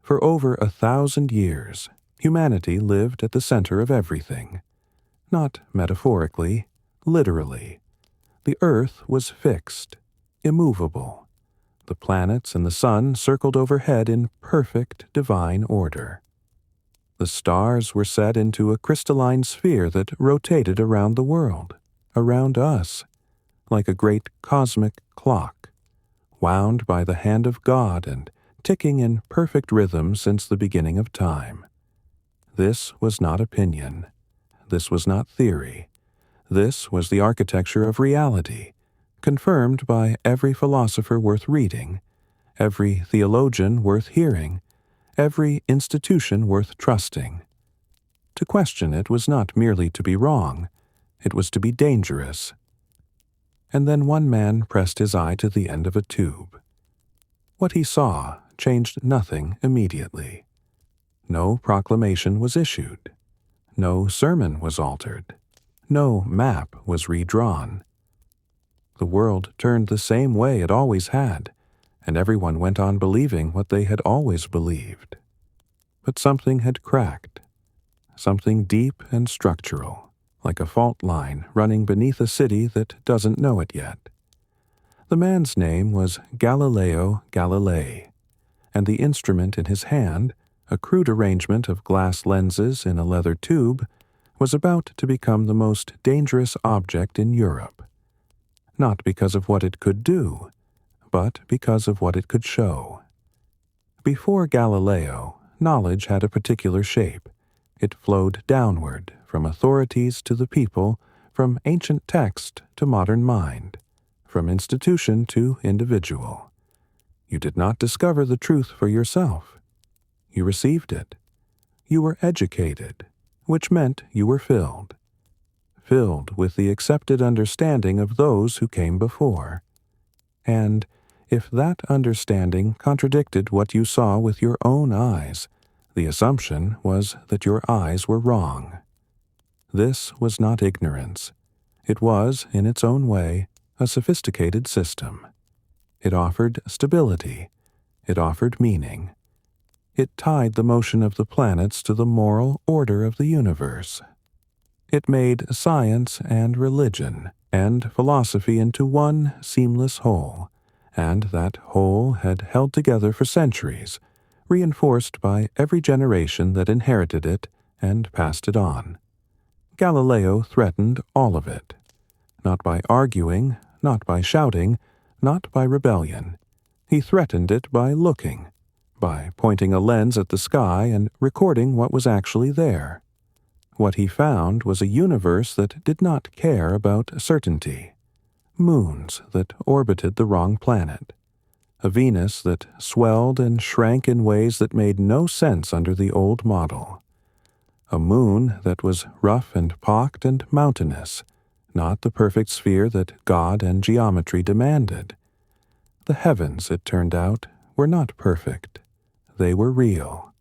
For over 1,000 years, humanity lived at the center of everything. Not metaphorically, literally. The earth was fixed, immovable. The planets and the sun circled overhead in perfect divine order. The stars were set into a crystalline sphere that rotated around the world, around us, like a great cosmic clock, wound by the hand of God and ticking in perfect rhythm since the beginning of time. This was not opinion. This was not theory. This was the architecture of reality, confirmed by every philosopher worth reading, every theologian worth hearing, every institution worth trusting. To question it was not merely to be wrong, it was to be dangerous. And then one man pressed his eye to the end of a tube. What he saw changed nothing immediately. No proclamation was issued. No sermon was altered. No map was redrawn. The world turned the same way it always had, and everyone went on believing what they had always believed. But something had cracked, something deep and structural, like a fault line running beneath a city that doesn't know it yet. The man's name was Galileo Galilei, and the instrument in his hand, a crude arrangement of glass lenses in a leather tube, was about to become the most dangerous object in Europe. Not because of what it could do, but because of what it could show. Before Galileo, knowledge had a particular shape. It flowed downward, from authorities to the people, from ancient text to modern mind, from institution to individual. You did not discover the truth for yourself. You received it. You were educated, which meant you were filled with the accepted understanding of those who came before. And if that understanding contradicted what you saw with your own eyes, the assumption was that your eyes were wrong. This was not ignorance. It was, in its own way, a sophisticated system. It offered stability. It offered meaning. It tied the motion of the planets to the moral order of the universe. It made science and religion and philosophy into one seamless whole, and that whole had held together for centuries, reinforced by every generation that inherited it and passed it on. Galileo threatened all of it, not by arguing, not by shouting, not by rebellion. He threatened it by looking, by pointing a lens at the sky and recording what was actually there. What he found was a universe that did not care about certainty, moons that orbited the wrong planet, a Venus that swelled and shrank in ways that made no sense under the old model, a moon that was rough and pocked and mountainous, not the perfect sphere that God and geometry demanded. The heavens, it turned out, were not perfect. They were real.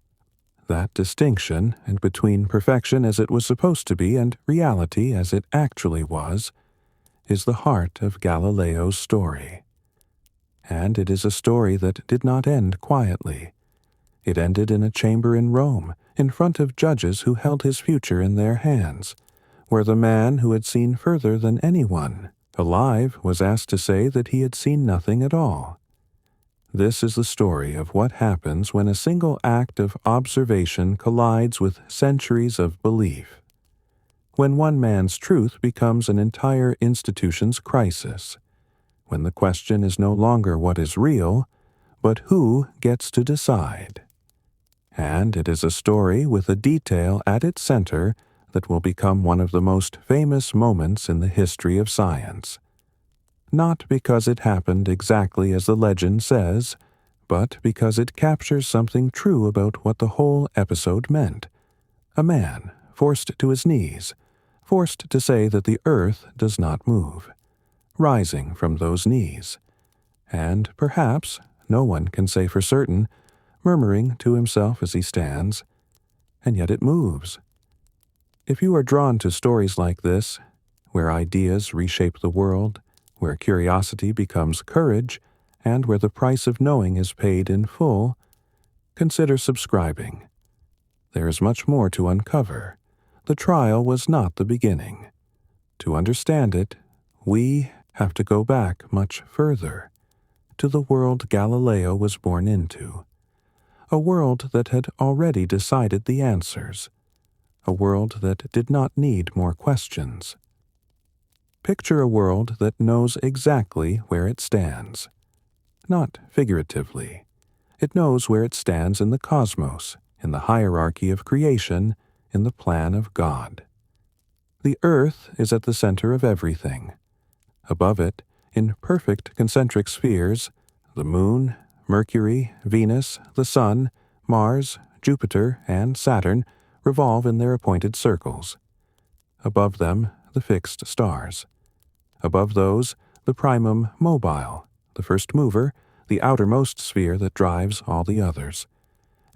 That distinction, and between perfection as it was supposed to be and reality as it actually was, is the heart of Galileo's story. And it is a story that did not end quietly. It ended in a chamber in Rome, in front of judges who held his future in their hands, where the man who had seen further than anyone alive was asked to say that he had seen nothing at all. This is the story of what happens when a single act of observation collides with centuries of belief. When one man's truth becomes an entire institution's crisis. When the question is no longer what is real, but who gets to decide. And it is a story with a detail at its center that will become one of the most famous moments in the history of science. Not because it happened exactly as the legend says, but because it captures something true about what the whole episode meant. A man forced to his knees, forced to say that the earth does not move, rising from those knees, and perhaps, no one can say for certain, murmuring to himself as he stands, and yet it moves. If you are drawn to stories like this, where ideas reshape the world, where curiosity becomes courage, and where the price of knowing is paid in full, consider subscribing. There is much more to uncover. The trial was not the beginning. To understand it, we have to go back much further, to the world Galileo was born into, a world that had already decided the answers, a world that did not need more questions. Picture a world that knows exactly where it stands. Not figuratively. It knows where it stands in the cosmos, in the hierarchy of creation, in the plan of God. The earth is at the center of everything. Above it, in perfect concentric spheres, the moon, Mercury, Venus, the sun, Mars, Jupiter, and Saturn revolve in their appointed circles. Above them, the fixed stars. Above those, the primum mobile, the first mover, the outermost sphere that drives all the others.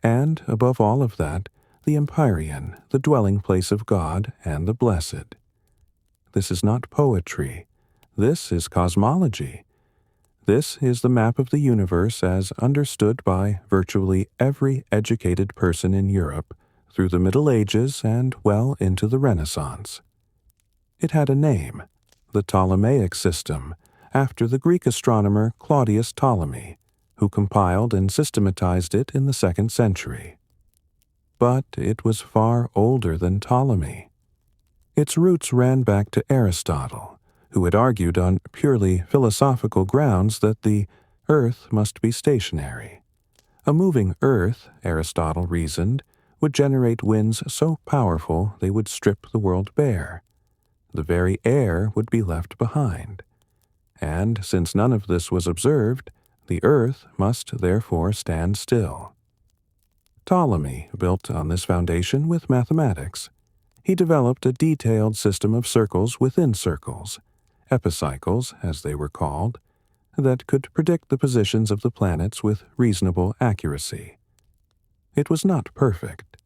And, above all of that, the empyrean, the dwelling place of God and the blessed. This is not poetry. This is cosmology. This is the map of the universe as understood by virtually every educated person in Europe through the Middle Ages and well into the Renaissance. It had a name, the Ptolemaic system, after the Greek astronomer Claudius Ptolemy, who compiled and systematized it in the 2nd century. But it was far older than Ptolemy. Its roots ran back to Aristotle, who had argued on purely philosophical grounds that the earth must be stationary. A moving earth, Aristotle reasoned, would generate winds so powerful they would strip the world bare. The very air would be left behind. And since none of this was observed, the earth must therefore stand still. Ptolemy built on this foundation with mathematics. He developed a detailed system of circles within circles, epicycles as they were called, that could predict the positions of the planets with reasonable accuracy. It was not perfect.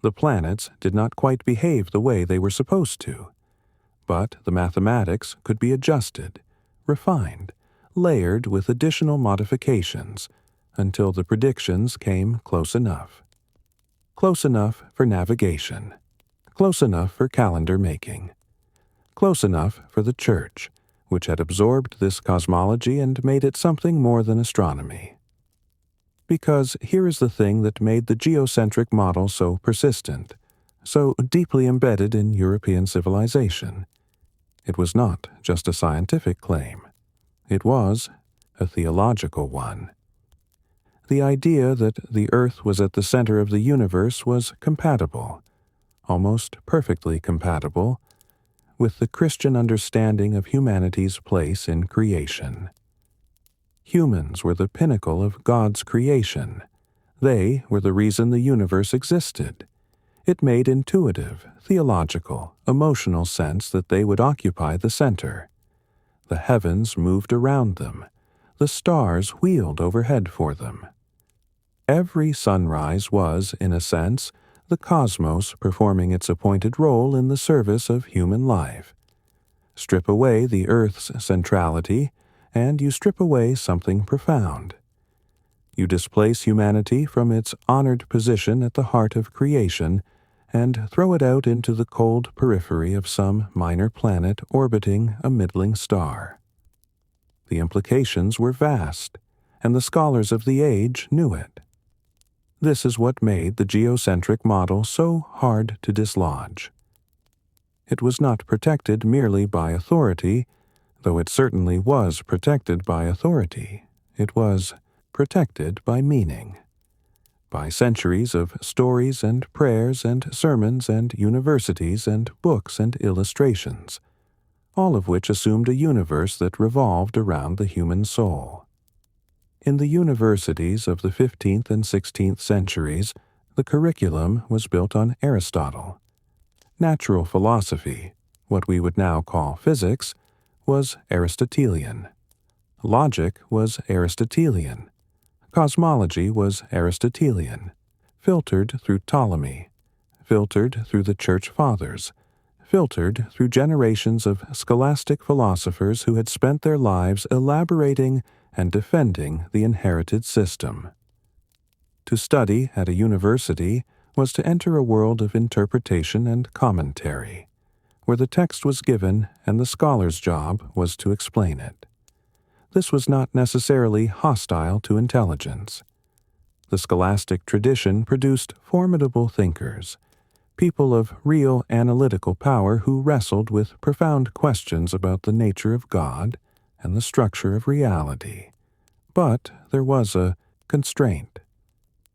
The planets did not quite behave the way they were supposed to, but the mathematics could be adjusted, refined, layered with additional modifications until the predictions came close enough. Close enough for navigation, close enough for calendar making, close enough for the Church, which had absorbed this cosmology and made it something more than astronomy. Because here is the thing that made the geocentric model so persistent, so deeply embedded in European civilization. It was not just a scientific claim. It was a theological one. The idea that the earth was at the center of the universe was compatible, almost perfectly compatible, with the Christian understanding of humanity's place in creation. Humans were the pinnacle of God's creation. They were the reason the universe existed. It made intuitive, theological, emotional sense that they would occupy the center. The heavens moved around them. The stars wheeled overhead for them. Every sunrise was, in a sense, the cosmos performing its appointed role in the service of human life. Strip away the earth's centrality, and you strip away something profound. You displace humanity from its honored position at the heart of creation and throw it out into the cold periphery of some minor planet orbiting a middling star. The implications were vast, and the scholars of the age knew it. This is what made the geocentric model so hard to dislodge. It was not protected merely by authority, though it certainly was protected by authority. It was protected by meaning, by centuries of stories and prayers and sermons and universities and books and illustrations, all of which assumed a universe that revolved around the human soul. In the universities of the 15th and 16th centuries, the curriculum was built on Aristotle. Natural philosophy, what we would now call physics, was Aristotelian. Logic was Aristotelian. Cosmology was Aristotelian, filtered through Ptolemy, filtered through the Church Fathers, filtered through generations of scholastic philosophers who had spent their lives elaborating and defending the inherited system. To study at a university was to enter a world of interpretation and commentary, where the text was given and the scholar's job was to explain it. This was not necessarily hostile to intelligence. The scholastic tradition produced formidable thinkers, people of real analytical power who wrestled with profound questions about the nature of God and the structure of reality. But there was a constraint.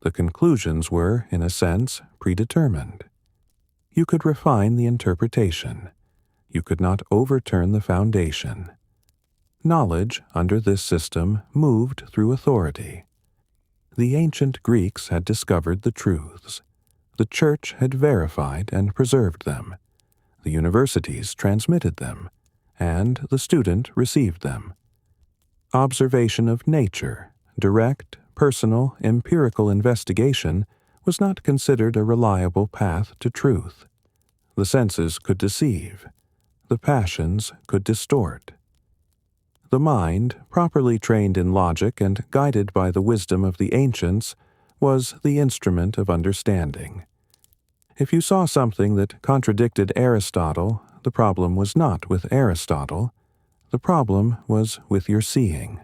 The conclusions were, in a sense, predetermined. You could refine the interpretation. You could not overturn the foundation. Knowledge, under this system, moved through authority. The ancient Greeks had discovered the truths. The Church had verified and preserved them. The universities transmitted them, and the student received them. Observation of nature, direct, personal, empirical investigation, was not considered a reliable path to truth. The senses could deceive. The passions could distort. The mind, properly trained in logic and guided by the wisdom of the ancients, was the instrument of understanding. If you saw something that contradicted Aristotle, the problem was not with Aristotle. The problem was with your seeing.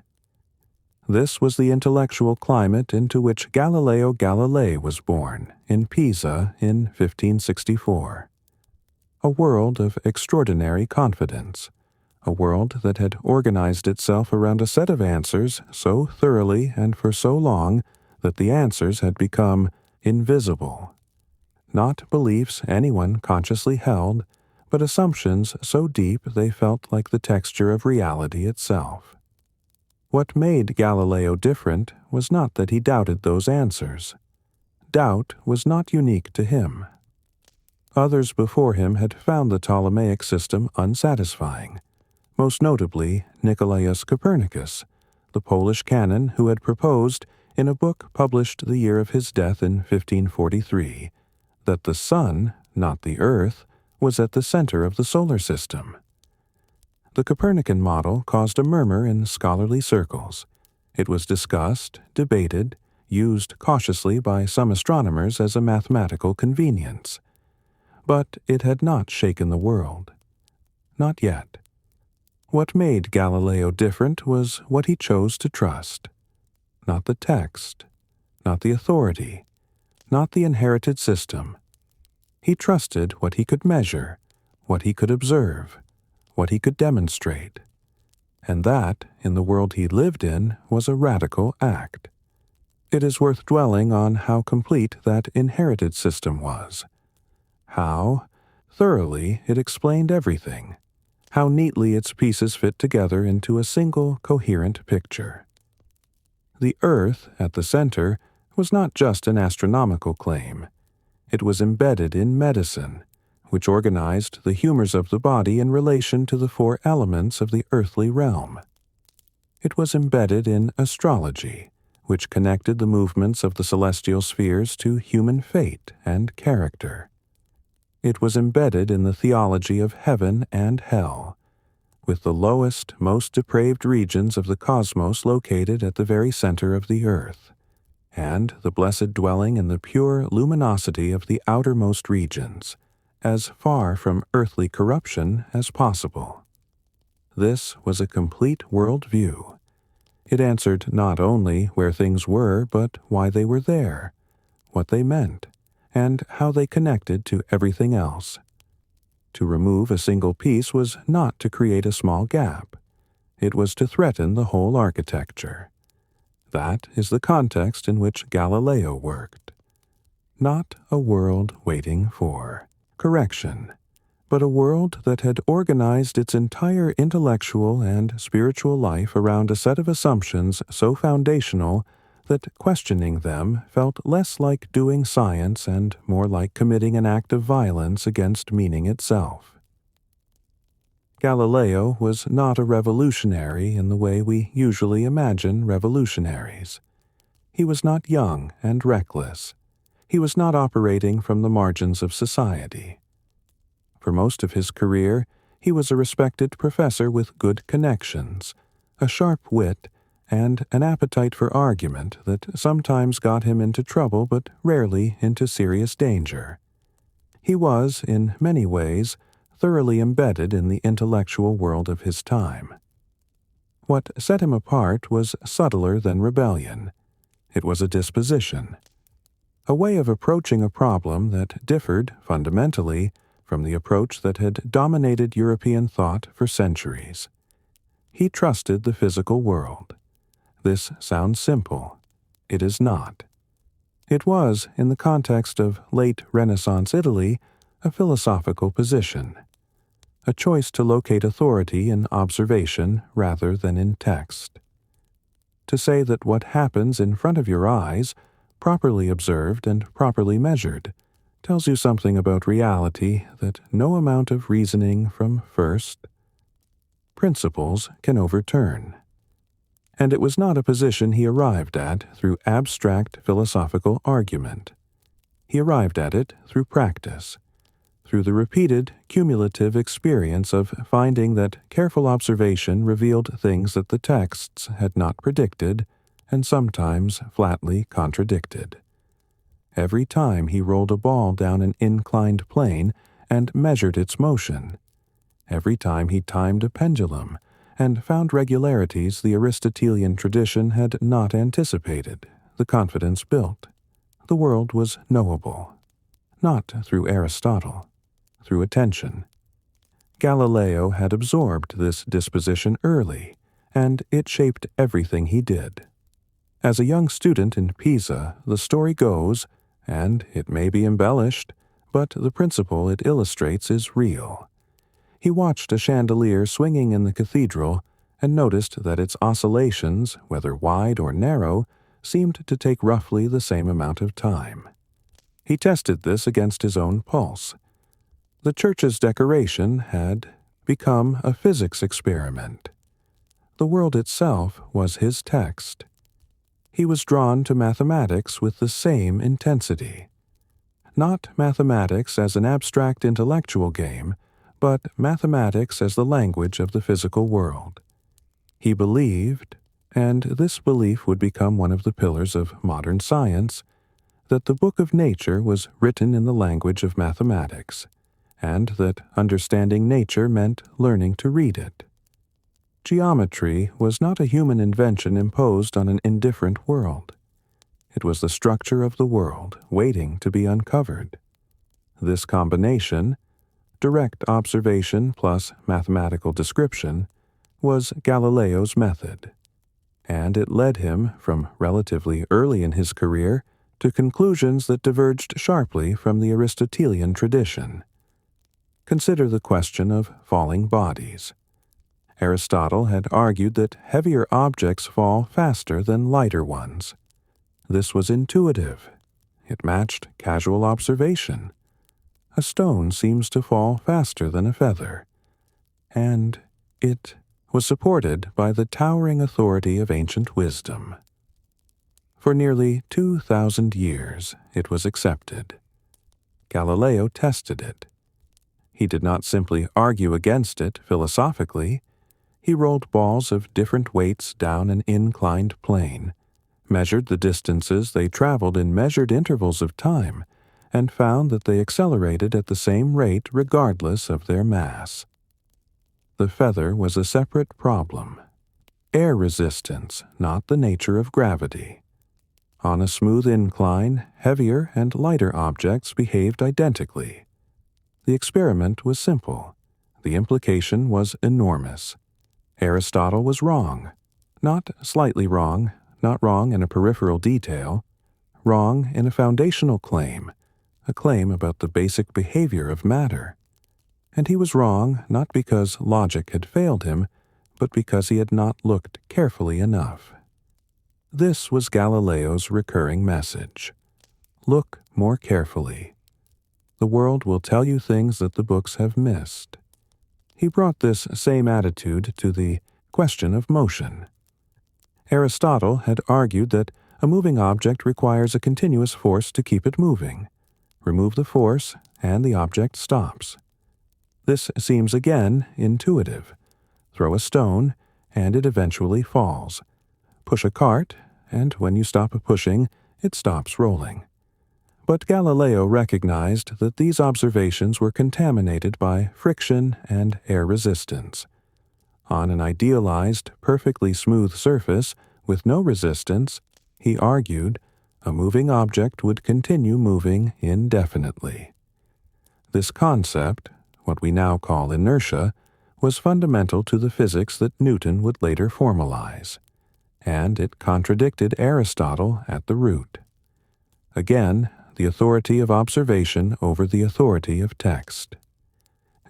This was the intellectual climate into which Galileo Galilei was born, in Pisa, in 1564. A world of extraordinary confidence, a world that had organized itself around a set of answers so thoroughly and for so long that the answers had become invisible. Not beliefs anyone consciously held, but assumptions so deep they felt like the texture of reality itself. What made Galileo different was not that he doubted those answers. Doubt was not unique to him. Others before him had found the Ptolemaic system unsatisfying, most notably Nicolaus Copernicus, the Polish canon who had proposed, in a book published the year of his death in 1543, that the sun, not the earth, was at the center of the solar system. The Copernican model caused a murmur in scholarly circles. It was discussed, debated, used cautiously by some astronomers as a mathematical convenience. But it had not shaken the world. Not yet. What made Galileo different was what he chose to trust. Not the text, not the authority, not the inherited system. He trusted what he could measure, what he could observe, what he could demonstrate. And that, in the world he lived in, was a radical act. It is worth dwelling on how complete that inherited system was. How thoroughly it explained everything. How neatly its pieces fit together into a single coherent picture. The Earth, at the center, was not just an astronomical claim. It was embedded in medicine, which organized the humors of the body in relation to the four elements of the earthly realm. It was embedded in astrology, which connected the movements of the celestial spheres to human fate and character. It was embedded in the theology of heaven and hell, with the lowest, most depraved regions of the cosmos located at the very center of the earth, and the blessed dwelling in the pure luminosity of the outermost regions, as far from earthly corruption as possible. This was a complete world view. It answered not only where things were, but why they were there, what they meant, and how they connected to everything else. To remove a single piece was not to create a small gap. It was to threaten the whole architecture. That is the context in which Galileo worked. Not a world waiting for correction, but a world that had organized its entire intellectual and spiritual life around a set of assumptions so foundational that questioning them felt less like doing science and more like committing an act of violence against meaning itself. Galileo was not a revolutionary in the way we usually imagine revolutionaries. He was not young and reckless. He was not operating from the margins of society. For most of his career, he was a respected professor with good connections, a sharp wit, and an appetite for argument that sometimes got him into trouble but rarely into serious danger. He was, in many ways, thoroughly embedded in the intellectual world of his time. What set him apart was subtler than rebellion. It was a disposition, a way of approaching a problem that differed fundamentally from the approach that had dominated European thought for centuries. He trusted the physical world. This sounds simple. It is not. It was, in the context of late Renaissance Italy, a philosophical position, a choice to locate authority in observation rather than in text. To say that what happens in front of your eyes, properly observed and properly measured, tells you something about reality that no amount of reasoning from first principles can overturn. And it was not a position he arrived at through abstract philosophical argument. He arrived at it through practice, through the repeated, cumulative experience of finding that careful observation revealed things that the texts had not predicted and sometimes flatly contradicted. Every time he rolled a ball down an inclined plane and measured its motion. Every time he timed a pendulum and found regularities the Aristotelian tradition had not anticipated, the confidence built. The world was knowable, not through Aristotle, through attention. Galileo had absorbed this disposition early, and it shaped everything he did. As a young student in Pisa, the story goes, and it may be embellished, but the principle it illustrates is real. He watched a chandelier swinging in the cathedral and noticed that its oscillations, whether wide or narrow, seemed to take roughly the same amount of time. He tested this against his own pulse. The church's decoration had become a physics experiment. The world itself was his text. He was drawn to mathematics with the same intensity. Not mathematics as an abstract intellectual game, but mathematics as the language of the physical world. He believed, and this belief would become one of the pillars of modern science, that the book of nature was written in the language of mathematics, and that understanding nature meant learning to read it. Geometry was not a human invention imposed on an indifferent world. It was the structure of the world waiting to be uncovered. This combination, direct observation plus mathematical description, was Galileo's method, and it led him, from relatively early in his career, to conclusions that diverged sharply from the Aristotelian tradition. Consider the question of falling bodies. Aristotle had argued that heavier objects fall faster than lighter ones. This was intuitive. It matched casual observation. A stone seems to fall faster than a feather. And it was supported by the towering authority of ancient wisdom. For nearly 2,000 years it was accepted. Galileo tested it. He did not simply argue against it philosophically. He rolled balls of different weights down an inclined plane, measured the distances they traveled in measured intervals of time, and found that they accelerated at the same rate regardless of their mass. The feather was a separate problem. Air resistance, not the nature of gravity. On a smooth incline, heavier and lighter objects behaved identically. The experiment was simple. The implication was enormous. Aristotle was wrong. Not slightly wrong, not wrong in a peripheral detail, wrong in a foundational claim, a claim about the basic behavior of matter. And he was wrong not because logic had failed him, but because he had not looked carefully enough. This was Galileo's recurring message. Look more carefully. The world will tell you things that the books have missed. He brought this same attitude to the question of motion. Aristotle had argued that a moving object requires a continuous force to keep it moving. Remove the force, and the object stops. This seems again intuitive. Throw a stone, and it eventually falls. Push a cart, and when you stop pushing, it stops rolling. But Galileo recognized that these observations were contaminated by friction and air resistance. On an idealized, perfectly smooth surface with no resistance, he argued, a moving object would continue moving indefinitely. This concept, what we now call inertia, was fundamental to the physics that Newton would later formalize, and it contradicted Aristotle at the root. Again, the authority of observation over the authority of text.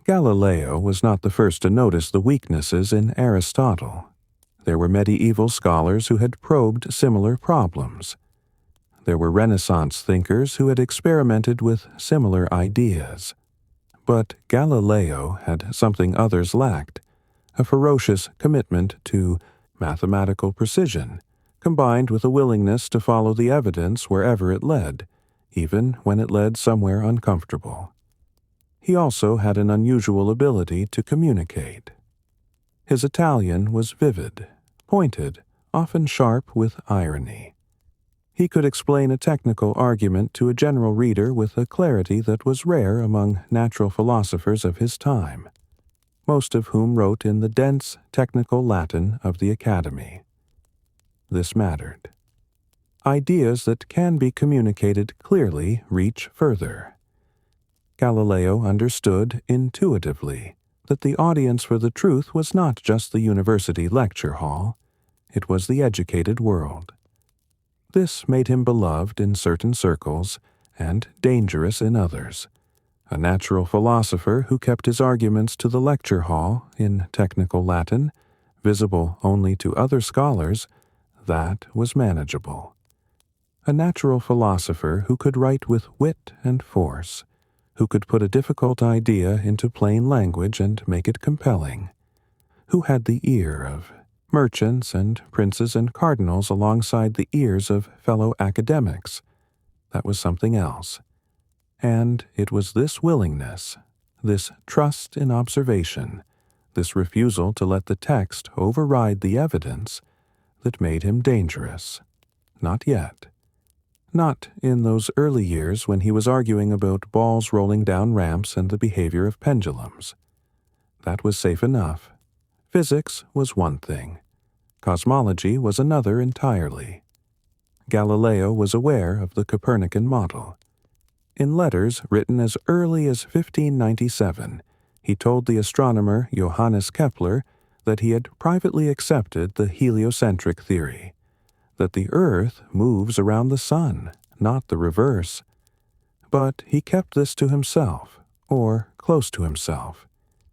Galileo was not the first to notice the weaknesses in Aristotle. There were medieval scholars who had probed similar problems. There were Renaissance thinkers who had experimented with similar ideas. But Galileo had something others lacked, a ferocious commitment to mathematical precision, combined with a willingness to follow the evidence wherever it led, even when it led somewhere uncomfortable. He also had an unusual ability to communicate. His Italian was vivid, pointed, often sharp with irony. He could explain a technical argument to a general reader with a clarity that was rare among natural philosophers of his time, most of whom wrote in the dense, technical Latin of the Academy. This mattered. Ideas that can be communicated clearly reach further. Galileo understood intuitively that the audience for the truth was not just the university lecture hall, it was the educated world. This made him beloved in certain circles and dangerous in others. A natural philosopher who kept his arguments to the lecture hall in technical Latin, visible only to other scholars, that was manageable. A natural philosopher who could write with wit and force, who could put a difficult idea into plain language and make it compelling, who had the ear of merchants and princes and cardinals alongside the ears of fellow academics. That was something else. And it was this willingness, this trust in observation, this refusal to let the text override the evidence, that made him dangerous. Not yet. Not in those early years when he was arguing about balls rolling down ramps and the behavior of pendulums. That was safe enough. Physics was one thing. Cosmology was another entirely. Galileo was aware of the Copernican model. In letters written as early as 1597, he told the astronomer Johannes Kepler that he had privately accepted the heliocentric theory, that the Earth moves around the Sun, not the reverse. But he kept this to himself, or close to himself.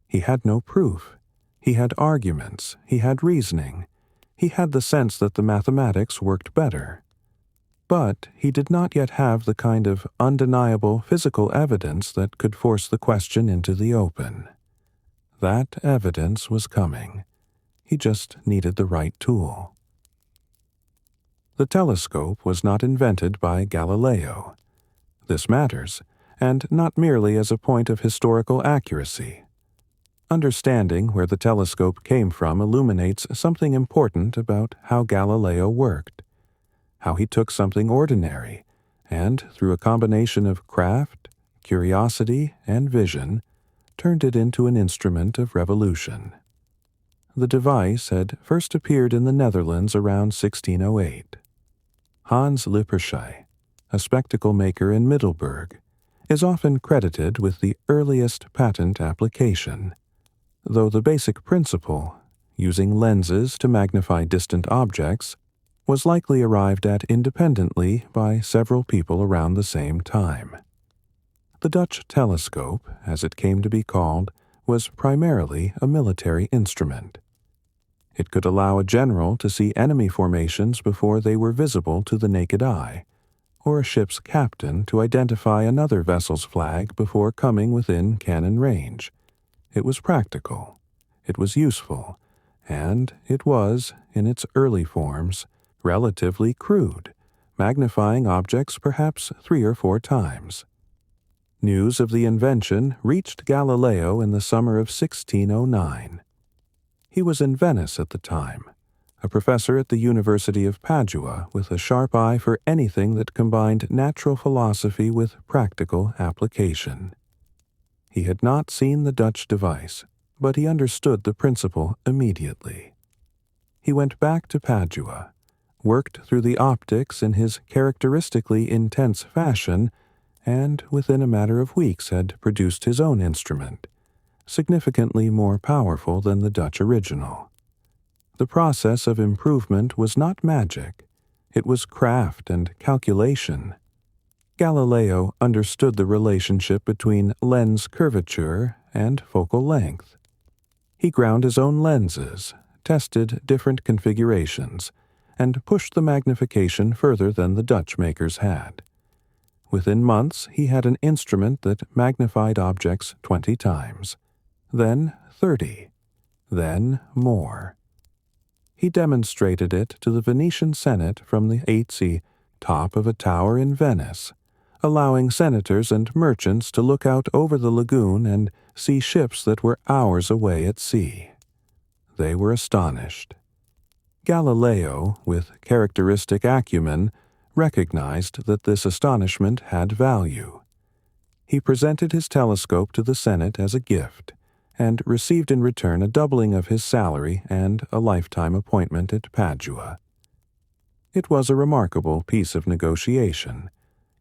He had no proof. He had arguments. He had reasoning. He had the sense that the mathematics worked better. But he did not yet have the kind of undeniable physical evidence that could force the question into the open. That evidence was coming. He just needed the right tool. The telescope was not invented by Galileo. This matters, and not merely as a point of historical accuracy. Understanding where the telescope came from illuminates something important about how Galileo worked, how he took something ordinary, and through a combination of craft, curiosity, and vision, turned it into an instrument of revolution. The device had first appeared in the Netherlands around 1608. Hans Lippershey, a spectacle maker in Middelburg, is often credited with the earliest patent application, though the basic principle, using lenses to magnify distant objects, was likely arrived at independently by several people around the same time. The Dutch telescope, as it came to be called, was primarily a military instrument. It could allow a general to see enemy formations before they were visible to the naked eye, or a ship's captain to identify another vessel's flag before coming within cannon range. It was practical, it was useful, and it was, in its early forms, relatively crude, magnifying objects perhaps 3 or 4 times. News of the invention reached Galileo in the summer of 1609. He was in Venice at the time, a professor at the University of Padua with a sharp eye for anything that combined natural philosophy with practical application. He had not seen the Dutch device, but he understood the principle immediately. He went back to Padua, worked through the optics in his characteristically intense fashion, and within a matter of weeks had produced his own instrument, significantly more powerful than the Dutch original. The process of improvement was not magic, it was craft and calculation. Galileo understood the relationship between lens curvature and focal length. He ground his own lenses, tested different configurations, and pushed the magnification further than the Dutch makers had. Within months, he had an instrument that magnified objects 20 times, then 30, then more. He demonstrated it to the Venetian Senate from the 8th top of a tower in Venice, allowing senators and merchants to look out over the lagoon and see ships that were hours away at sea. They were astonished. Galileo, with characteristic acumen, recognized that this astonishment had value. He presented his telescope to the Senate as a gift, and received in return a doubling of his salary and a lifetime appointment at Padua. It was a remarkable piece of negotiation.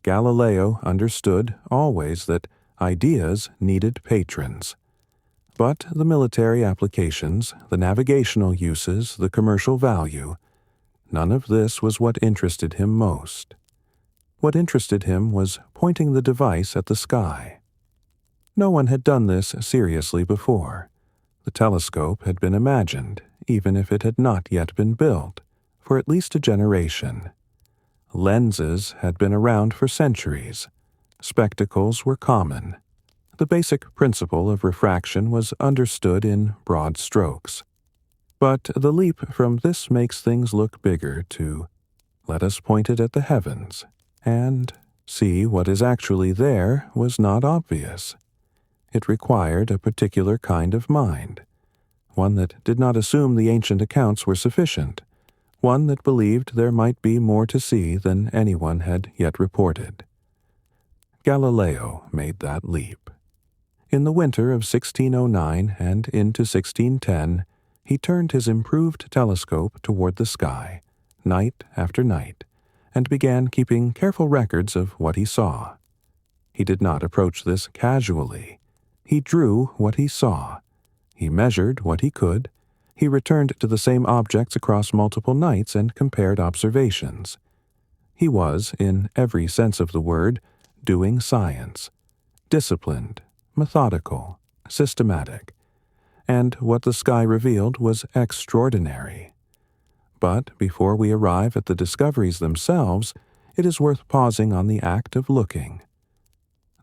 Galileo understood always that ideas needed patrons. But the military applications, the navigational uses, the commercial value, none of this was what interested him most. What interested him was pointing the device at the sky. No one had done this seriously before. The telescope had been imagined, even if it had not yet been built, for at least a generation. Lenses had been around for centuries. Spectacles were common. The basic principle of refraction was understood in broad strokes. But the leap from this makes things look bigger to let us point it at the heavens and see what is actually there was not obvious. It required a particular kind of mind, one that did not assume the ancient accounts were sufficient, one that believed there might be more to see than anyone had yet reported. Galileo made that leap. In the winter of 1609 and into 1610, he turned his improved telescope toward the sky, night after night, and began keeping careful records of what he saw. He did not approach this casually. He drew what he saw. He measured what he could. He returned to the same objects across multiple nights and compared observations. He was, in every sense of the word, doing science, disciplined, methodical, systematic, and what the sky revealed was extraordinary. But before we arrive at the discoveries themselves, it is worth pausing on the act of looking.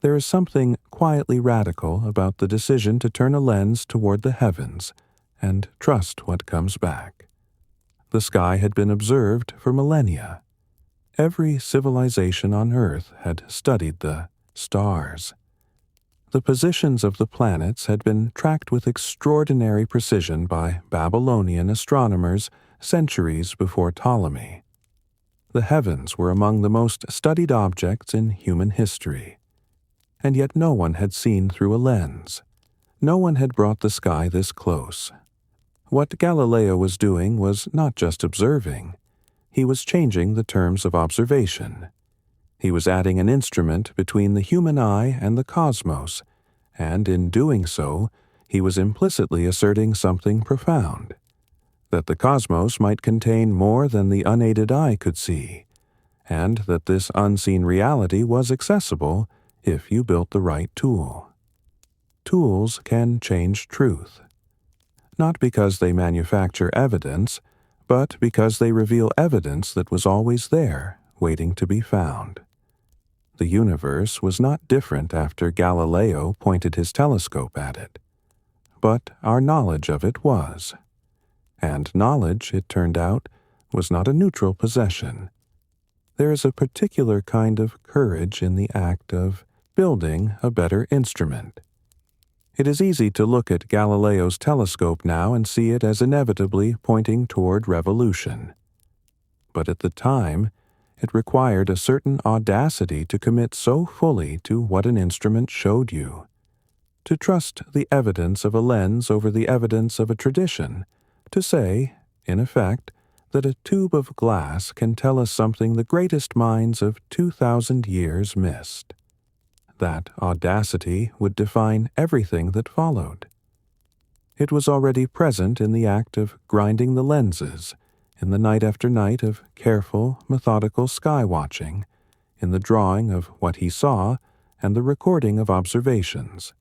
There is something quietly radical about the decision to turn a lens toward the heavens and trust what comes back. The sky had been observed for millennia. Every civilization on Earth had studied the stars. The positions of the planets had been tracked with extraordinary precision by Babylonian astronomers centuries before Ptolemy. The heavens were among the most studied objects in human history. And yet no one had seen through a lens. No one had brought the sky this close. What Galileo was doing was not just observing. He was changing the terms of observation. He was adding an instrument between the human eye and the cosmos, and in doing so, he was implicitly asserting something profound, that the cosmos might contain more than the unaided eye could see, and that this unseen reality was accessible if you built the right tool. Tools can change truth, not because they manufacture evidence, but because they reveal evidence that was always there, waiting to be found. The universe was not different after Galileo pointed his telescope at it, but our knowledge of it was. And knowledge, it turned out, was not a neutral possession. There is a particular kind of courage in the act of building a better instrument. It is easy to look at Galileo's telescope now and see it as inevitably pointing toward revolution. But at the time, it required a certain audacity to commit so fully to what an instrument showed you, to trust the evidence of a lens over the evidence of a tradition, to say, in effect, that a tube of glass can tell us something the greatest minds of 2,000 years missed. That audacity would define everything that followed. It was already present in the act of grinding the lenses, in the night after night of careful, methodical sky-watching, in the drawing of what he saw and the recording of observations.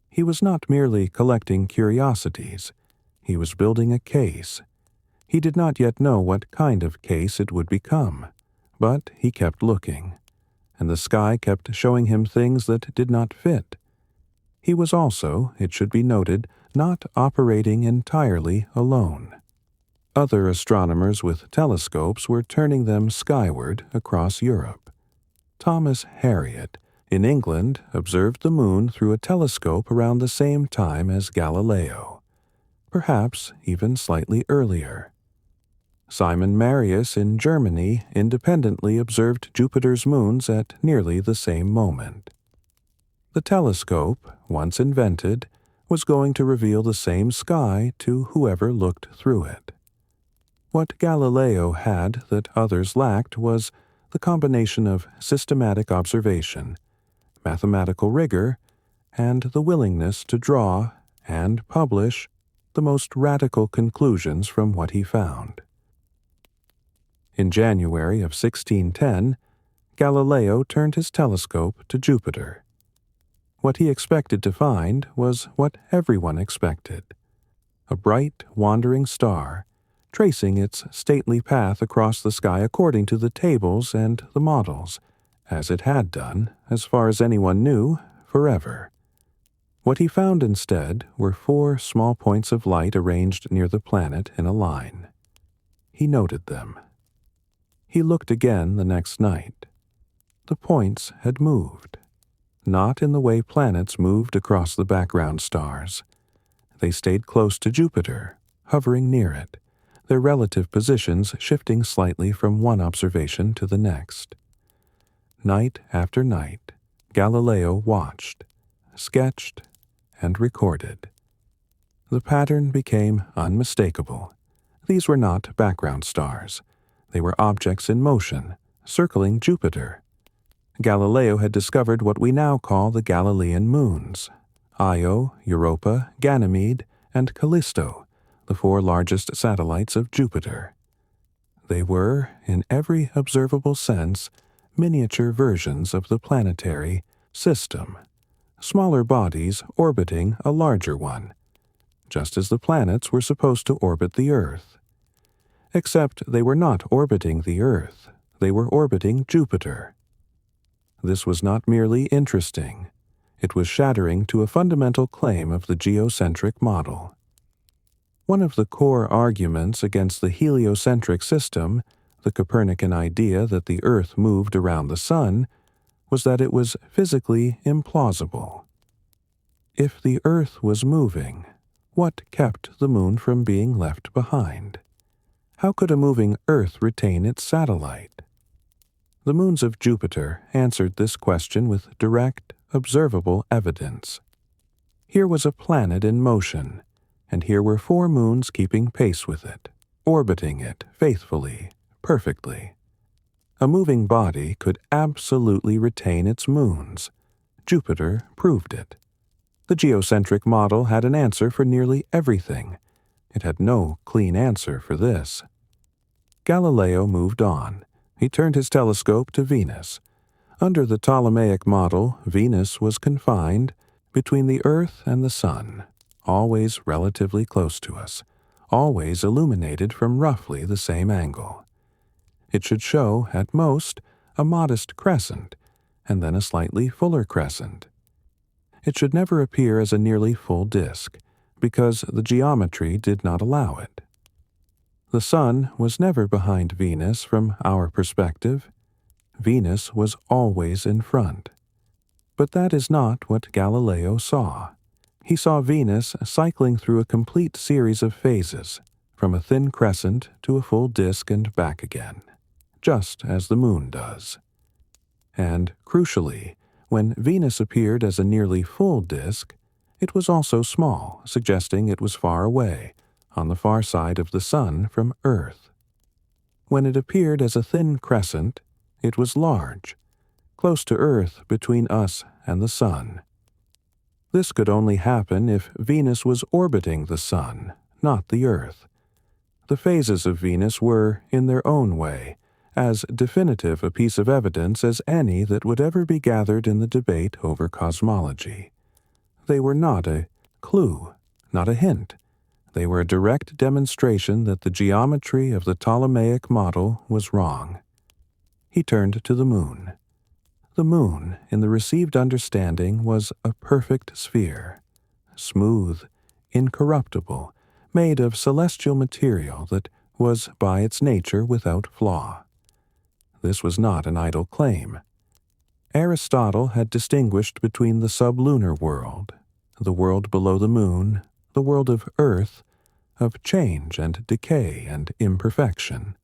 He was not merely collecting curiosities. He was building a case. He did not yet know what kind of case it would become, but he kept looking, and the sky kept showing him things that did not fit. He was also, it should be noted, not operating entirely alone. Other astronomers with telescopes were turning them skyward across Europe. Thomas Harriot, in England, observed the moon through a telescope around the same time as Galileo, perhaps even slightly earlier. Simon Marius in Germany independently observed Jupiter's moons at nearly the same moment. The telescope, once invented, was going to reveal the same sky to whoever looked through it. What Galileo had that others lacked was the combination of systematic observation, mathematical rigor, and the willingness to draw and publish the most radical conclusions from what he found. In January of 1610, Galileo turned his telescope to Jupiter. What he expected to find was what everyone expected: a bright, wandering star, tracing its stately path across the sky according to the tables and the models, as it had done, as far as anyone knew, forever. What he found instead were 4 small points of light arranged near the planet in a line. He noted them. He looked again the next night. The points had moved, not in the way planets moved across the background stars. They stayed close to Jupiter, hovering near it, their relative positions shifting slightly from one observation to the next. Night after night, Galileo watched, sketched, and recorded. The pattern became unmistakable. These were not background stars. They were objects in motion, circling Jupiter. Galileo had discovered what we now call the Galilean moons: Io, Europa, Ganymede, and Callisto, the 4 largest satellites of Jupiter. They were, in every observable sense, miniature versions of the planetary system, smaller bodies orbiting a larger one, just as the planets were supposed to orbit the Earth. Except they were not orbiting the Earth, they were orbiting Jupiter. This was not merely interesting. It was shattering to a fundamental claim of the geocentric model. One of the core arguments against the heliocentric system, the Copernican idea that the Earth moved around the Sun, was that it was physically implausible. If the Earth was moving, what kept the Moon from being left behind? How could a moving Earth retain its satellite? The moons of Jupiter answered this question with direct, observable evidence. Here was a planet in motion, and here were 4 moons keeping pace with it, orbiting it faithfully, perfectly. A moving body could absolutely retain its moons. Jupiter proved it. The geocentric model had an answer for nearly everything. It had no clean answer for this. Galileo moved on. He turned his telescope to Venus. Under the Ptolemaic model, Venus was confined between the Earth and the Sun, always relatively close to us, always illuminated from roughly the same angle. It should show, at most, a modest crescent, and then a slightly fuller crescent. It should never appear as a nearly full disk, because the geometry did not allow it. The Sun was never behind Venus from our perspective. Venus was always in front. But that is not what Galileo saw. he saw Venus cycling through a complete series of phases, from a thin crescent to a full disk and back again, just as the moon does. And, crucially, when Venus appeared as a nearly full disk, it was also small, suggesting it was far away, on the far side of the Sun from Earth. When it appeared as a thin crescent, it was large, close to Earth between us and the Sun. This could only happen if Venus was orbiting the Sun, not the Earth. The phases of Venus were, in their own way, as definitive a piece of evidence as any that would ever be gathered in the debate over cosmology. They were not a clue, not a hint. They were a direct demonstration that the geometry of the Ptolemaic model was wrong. He turned to the moon. The moon, in the received understanding, was a perfect sphere, smooth, incorruptible, made of celestial material that was by its nature without flaw. This was not an idle claim. Aristotle had distinguished between the sublunar world, the world below the moon, the world of Earth, of change and decay and imperfection,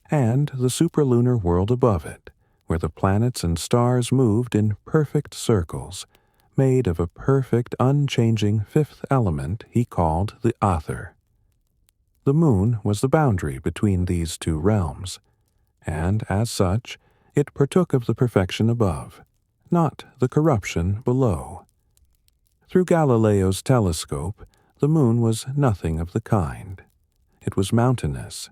and the superlunar world above it, where the planets and stars moved in perfect circles, made of a perfect, unchanging fifth element he called the ether. The moon was the boundary between these two realms, and, as such, it partook of the perfection above, not the corruption below. Through Galileo's telescope, the moon was nothing of the kind. It was mountainous.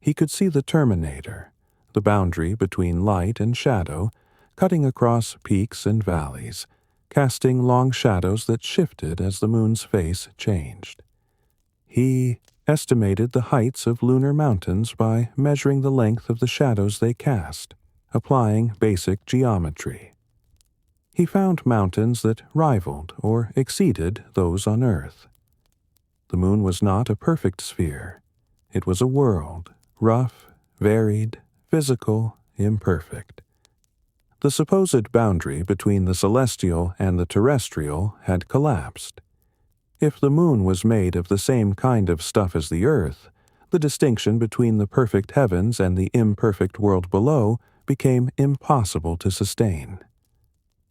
He could see the terminator, the boundary between light and shadow, cutting across peaks and valleys, casting long shadows that shifted as the moon's face changed. He estimated the heights of lunar mountains by measuring the length of the shadows they cast, applying basic geometry. He found mountains that rivaled or exceeded those on Earth. The moon was not a perfect sphere. It was a world, rough, varied, physical, imperfect. The supposed boundary between the celestial and the terrestrial had collapsed. If the moon was made of the same kind of stuff as the Earth, the distinction between the perfect heavens and the imperfect world below became impossible to sustain.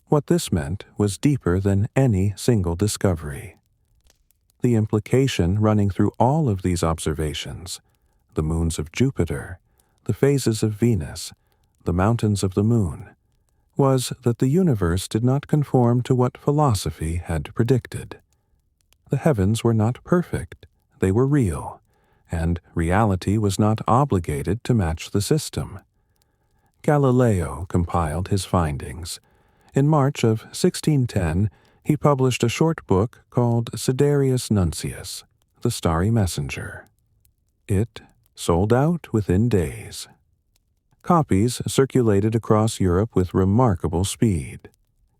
What this meant was deeper than any single discovery. The implication running through all of these observations, the moons of Jupiter, the phases of Venus, the mountains of the moon, was that the universe did not conform to what philosophy had predicted. The heavens were not perfect, they were real, and reality was not obligated to match the system. Galileo compiled his findings. In March of 1610, he published a short book called Sidereus Nuncius, The Starry Messenger. It sold out within days. Copies circulated across Europe with remarkable speed.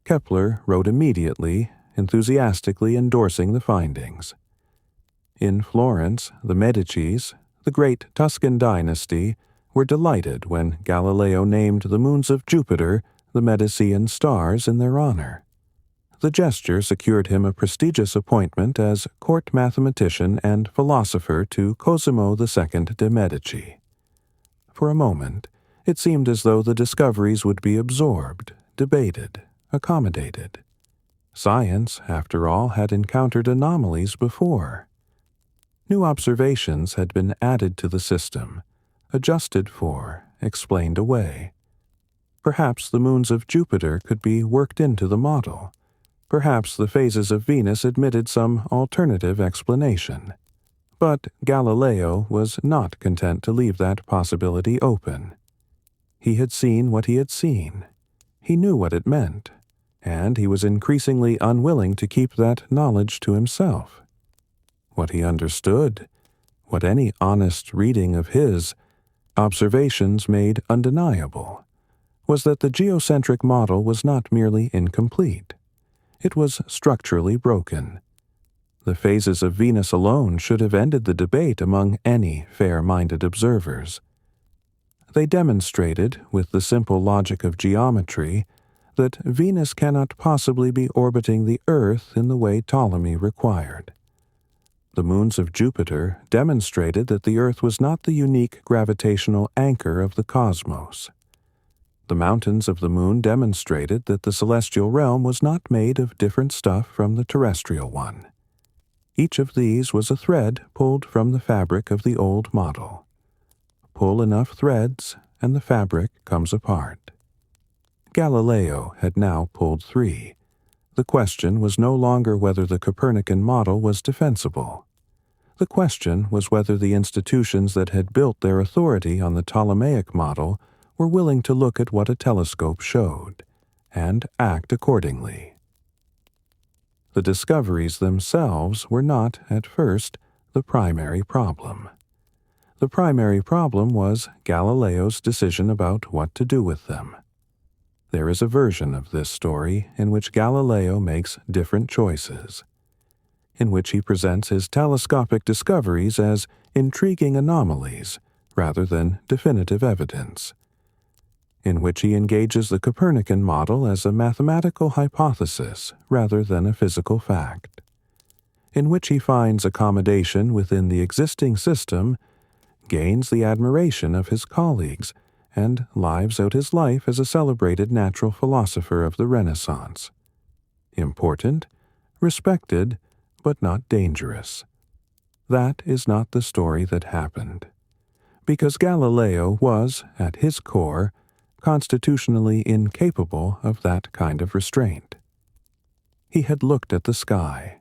Kepler wrote immediately, enthusiastically endorsing the findings. In Florence, the Medicis, the great Tuscan dynasty, were delighted when Galileo named the moons of Jupiter the Medicean stars in their honor. The gesture secured him a prestigious appointment as court mathematician and philosopher to Cosimo II de' Medici. For a moment, it seemed as though the discoveries would be absorbed, debated, accommodated. Science, after all, had encountered anomalies before. New observations had been added to the system, adjusted for, explained away. Perhaps the moons of Jupiter could be worked into the model. Perhaps the phases of Venus admitted some alternative explanation. But Galileo was not content to leave that possibility open. He had seen what he had seen. He knew what it meant, and he was increasingly unwilling to keep that knowledge to himself. What he understood, what any honest reading of his observations made undeniable, was that the geocentric model was not merely incomplete. It was structurally broken. The phases of Venus alone should have ended the debate among any fair-minded observers. They demonstrated, with the simple logic of geometry, that Venus cannot possibly be orbiting the Earth in the way Ptolemy required. The moons of Jupiter demonstrated that the Earth was not the unique gravitational anchor of the cosmos. The mountains of the moon demonstrated that the celestial realm was not made of different stuff from the terrestrial one. Each of these was a thread pulled from the fabric of the old model. Pull enough threads, and the fabric comes apart. Galileo had now pulled 3. The question was no longer whether the Copernican model was defensible. The question was whether the institutions that had built their authority on the Ptolemaic model were willing to look at what a telescope showed, and act accordingly. The discoveries themselves were not, at first, the primary problem. The primary problem was Galileo's decision about what to do with them. There is a version of this story in which Galileo makes different choices, in which he presents his telescopic discoveries as intriguing anomalies rather than definitive evidence, in which he engages the Copernican model as a mathematical hypothesis rather than a physical fact, in which he finds accommodation within the existing system, gains the admiration of his colleagues, and lives out his life as a celebrated natural philosopher of the Renaissance. Important, respected, but not dangerous. That is not the story that happened, because Galileo was, at his core, constitutionally incapable of that kind of restraint. He had looked at the sky.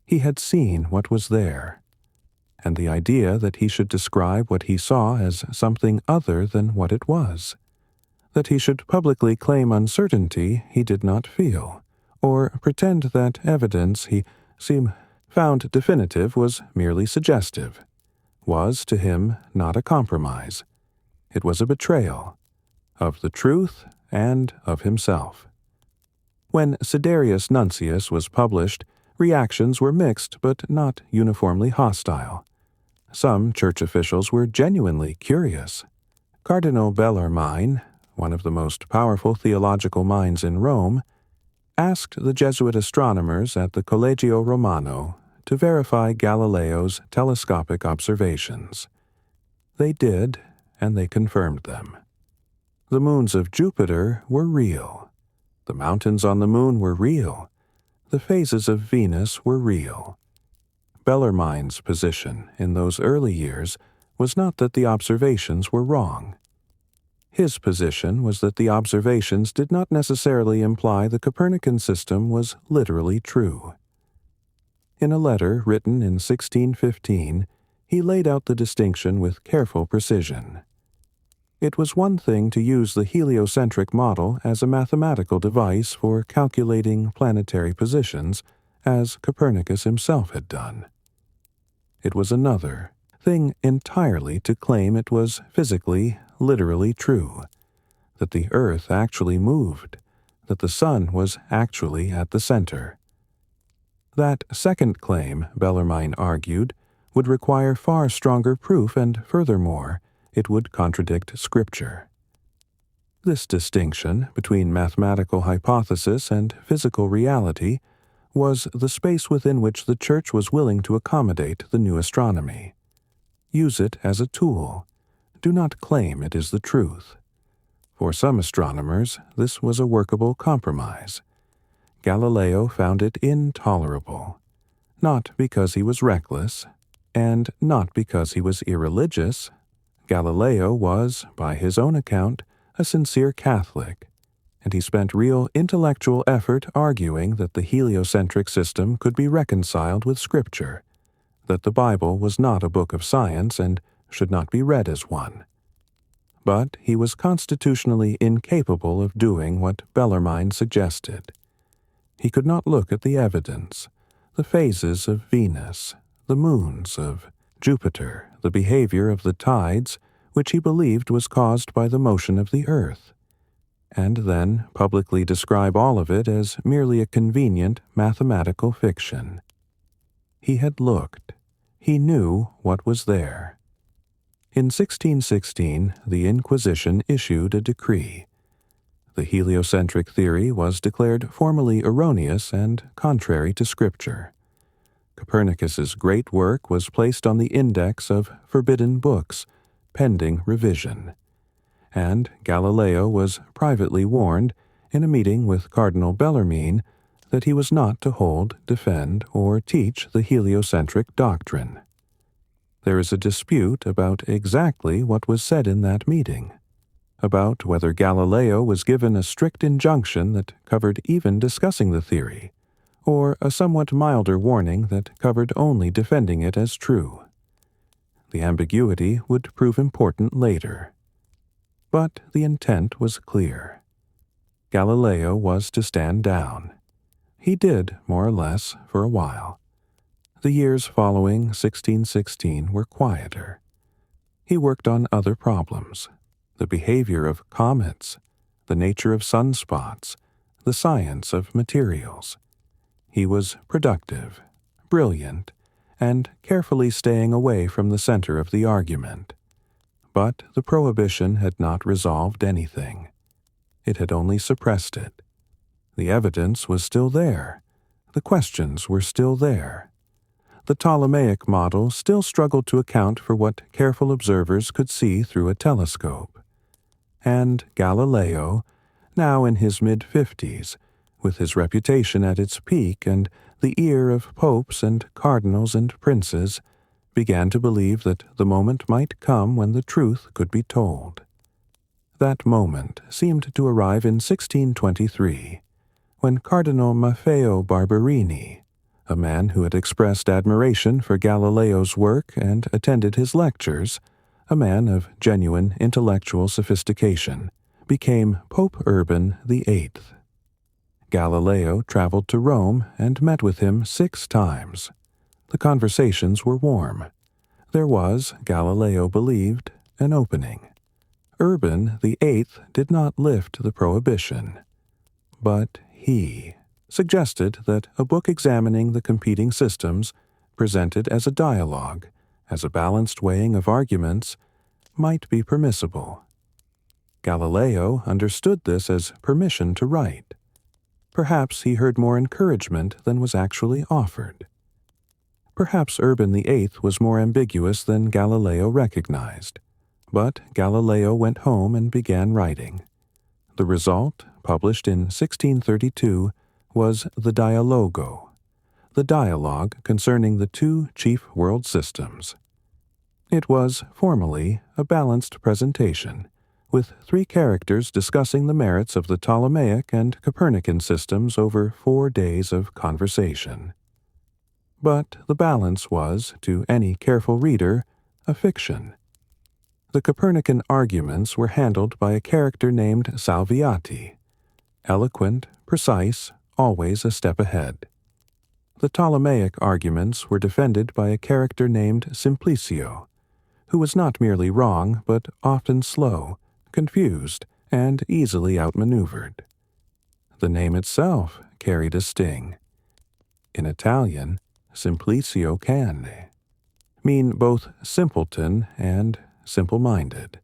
He had seen what was there, and the idea that he should describe what he saw as something other than what it was, that he should publicly claim uncertainty he did not feel, or pretend that evidence he found definitive was merely suggestive, was to him not a compromise. It was a betrayal of the truth and of himself. When Siderius Nuncius was published, reactions were mixed but not uniformly hostile. Some church officials were genuinely curious. Cardinal Bellarmine, one of the most powerful theological minds in Rome, asked the Jesuit astronomers at the Collegio Romano to verify Galileo's telescopic observations. They did, and they confirmed them. The moons of Jupiter were real. The mountains on the moon were real. The phases of Venus were real. Bellarmine's position in those early years was not that the observations were wrong. His position was that the observations did not necessarily imply the Copernican system was literally true. In a letter written in 1615, he laid out the distinction with careful precision. It was one thing to use the heliocentric model as a mathematical device for calculating planetary positions, as Copernicus himself had done. It was another thing entirely to claim it was physically, literally true, that the Earth actually moved, that the Sun was actually at the center. That second claim, Bellarmine argued, would require far stronger proof, and furthermore, it would contradict Scripture. This distinction between mathematical hypothesis and physical reality was the space within which the Church was willing to accommodate the new astronomy. Use it as a tool. Do not claim it is the truth. For some astronomers, this was a workable compromise. Galileo found it intolerable, not because he was reckless, and not because he was irreligious. Galileo was, by his own account, a sincere Catholic, and he spent real intellectual effort arguing that the heliocentric system could be reconciled with Scripture, that the Bible was not a book of science and should not be read as one. But he was constitutionally incapable of doing what Bellarmine suggested. He could not look at the evidence, the phases of Venus, the moons of Jupiter, the behavior of the tides, which he believed was caused by the motion of the Earth, and then publicly describe all of it as merely a convenient mathematical fiction. He had looked. He knew what was there. In 1616, the Inquisition issued a decree. The heliocentric theory was declared formally erroneous and contrary to Scripture. Copernicus's great work was placed on the index of forbidden books, pending revision. And Galileo was privately warned, in a meeting with Cardinal Bellarmine, that he was not to hold, defend, or teach the heliocentric doctrine. There is a dispute about exactly what was said in that meeting, about whether Galileo was given a strict injunction that covered even discussing the theory, or a somewhat milder warning that covered only defending it as true. The ambiguity would prove important later. But the intent was clear. Galileo was to stand down. He did, more or less, for a while. The years following 1616 were quieter. He worked on other problems: the behavior of comets, the nature of sunspots, the science of materials. He was productive, brilliant, and carefully staying away from the center of the argument. But the prohibition had not resolved anything. It had only suppressed it. The evidence was still there. The questions were still there. The Ptolemaic model still struggled to account for what careful observers could see through a telescope. And Galileo, now in his mid-50s, with his reputation at its peak and the ear of popes and cardinals and princes, began to believe that the moment might come when the truth could be told. That moment seemed to arrive in 1623, when Cardinal Maffeo Barberini, a man who had expressed admiration for Galileo's work and attended his lectures, a man of genuine intellectual sophistication, became Pope Urban VIII. Galileo traveled to Rome and met with him 6 times. The conversations were warm. There was, Galileo believed, an opening. Urban VIII did not lift the prohibition, but he suggested that a book examining the competing systems, presented as a dialogue, as a balanced weighing of arguments, might be permissible. Galileo understood this as permission to write. Perhaps he heard more encouragement than was actually offered. Perhaps Urban VIII was more ambiguous than Galileo recognized, but Galileo went home and began writing. The result, published in 1632, was the Dialogo, the dialogue concerning the 2 chief world systems. It was, formally, a balanced presentation, with 3 characters discussing the merits of the Ptolemaic and Copernican systems over 4 days of conversation. But the balance was, to any careful reader, a fiction. The Copernican arguments were handled by a character named Salviati, eloquent, precise, always a step ahead. The Ptolemaic arguments were defended by a character named Simplicio, who was not merely wrong, but often slow, confused, and easily outmaneuvered. The name itself carried a sting. In Italian, Simplicio can mean both simpleton and simple-minded.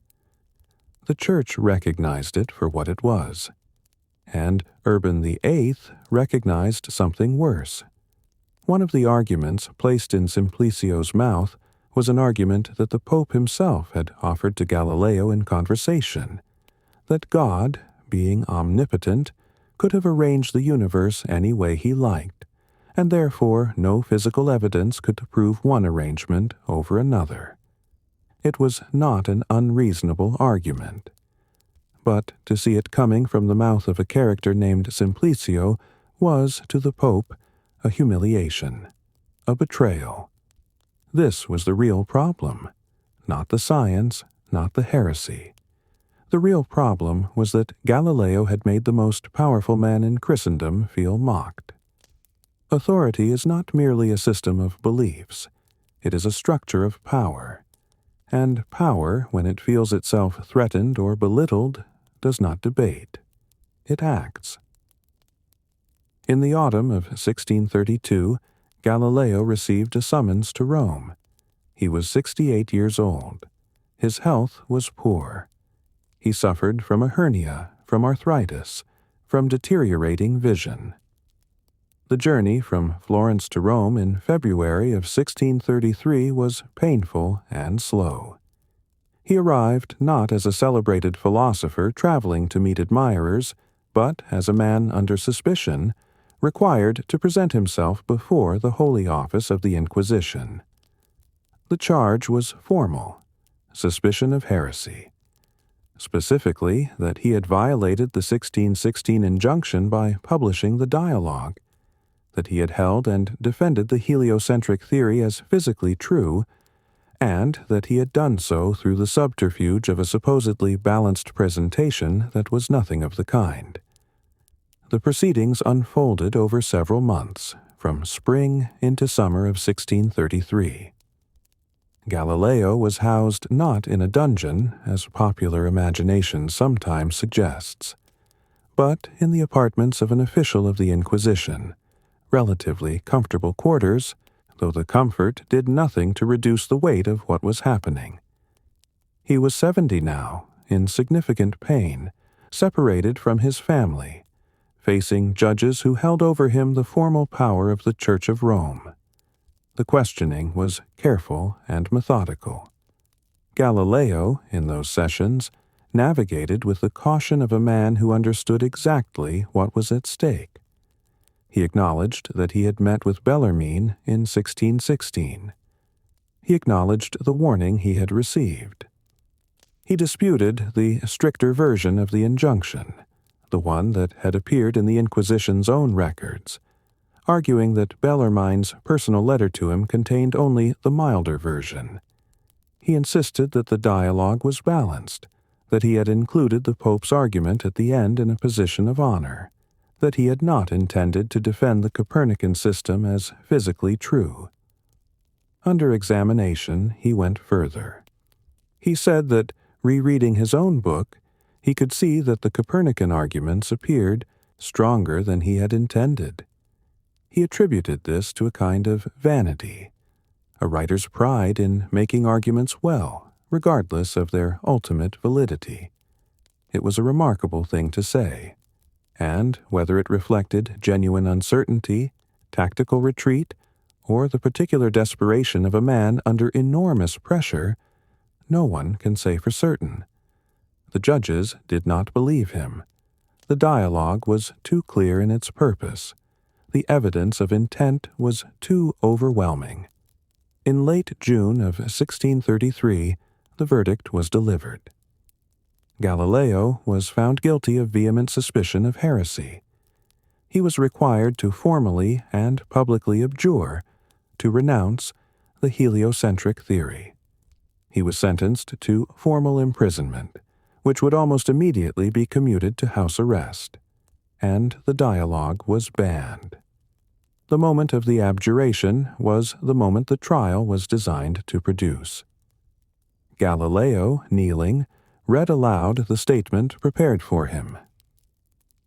The Church recognized it for what it was, and Urban VIII recognized something worse. One of the arguments placed in Simplicio's mouth was an argument that the Pope himself had offered to Galileo in conversation, that God, being omnipotent, could have arranged the universe any way he liked, and therefore no physical evidence could prove one arrangement over another. It was not an unreasonable argument. But to see it coming from the mouth of a character named Simplicio was, to the Pope, a humiliation, a betrayal. This was the real problem, not the science, not the heresy. The real problem was that Galileo had made the most powerful man in Christendom feel mocked. Authority is not merely a system of beliefs. It is a structure of power. And power, when it feels itself threatened or belittled, does not debate. It acts. In the autumn of 1632, Galileo received a summons to Rome. He was 68 years old. His health was poor. He suffered from a hernia from arthritis, from deteriorating vision. The journey from Florence to Rome in February of 1633 was painful and slow. He arrived not as a celebrated philosopher traveling to meet admirers, but as a man under suspicion, required to present himself before the Holy Office of the Inquisition. The charge was formal: suspicion of heresy. Specifically, that he had violated the 1616 injunction by publishing the dialogue, that he had held and defended the heliocentric theory as physically true, and that he had done so through the subterfuge of a supposedly balanced presentation that was nothing of the kind. The proceedings unfolded over several months, from spring into summer of 1633. Galileo was housed not in a dungeon, as popular imagination sometimes suggests, but in the apartments of an official of the Inquisition, relatively comfortable quarters, though the comfort did nothing to reduce the weight of what was happening. He was 70 now, in significant pain, separated from his family, facing judges who held over him the formal power of the Church of Rome. The questioning was careful and methodical. Galileo, in those sessions, navigated with the caution of a man who understood exactly what was at stake. He acknowledged that he had met with Bellarmine in 1616. He acknowledged the warning he had received. He disputed the stricter version of the injunction, the one that had appeared in the Inquisition's own records, arguing that Bellarmine's personal letter to him contained only the milder version. He insisted that the dialogue was balanced, that he had included the Pope's argument at the end in a position of honor, that he had not intended to defend the Copernican system as physically true. Under examination, he went further. He said that, rereading his own book, he could see that the Copernican arguments appeared stronger than he had intended. He attributed this to a kind of vanity, a writer's pride in making arguments well, regardless of their ultimate validity. It was a remarkable thing to say, and whether it reflected genuine uncertainty, tactical retreat, or the particular desperation of a man under enormous pressure, no one can say for certain. The judges did not believe him. The dialogue was too clear in its purpose. The evidence of intent was too overwhelming. In late June of 1633, the verdict was delivered. Galileo was found guilty of vehement suspicion of heresy. He was required to formally and publicly abjure, to renounce the heliocentric theory. He was sentenced to formal imprisonment, which would almost immediately be commuted to house arrest, and the dialogue was banned. The moment of the abjuration was the moment the trial was designed to produce. Galileo, kneeling, read aloud the statement prepared for him.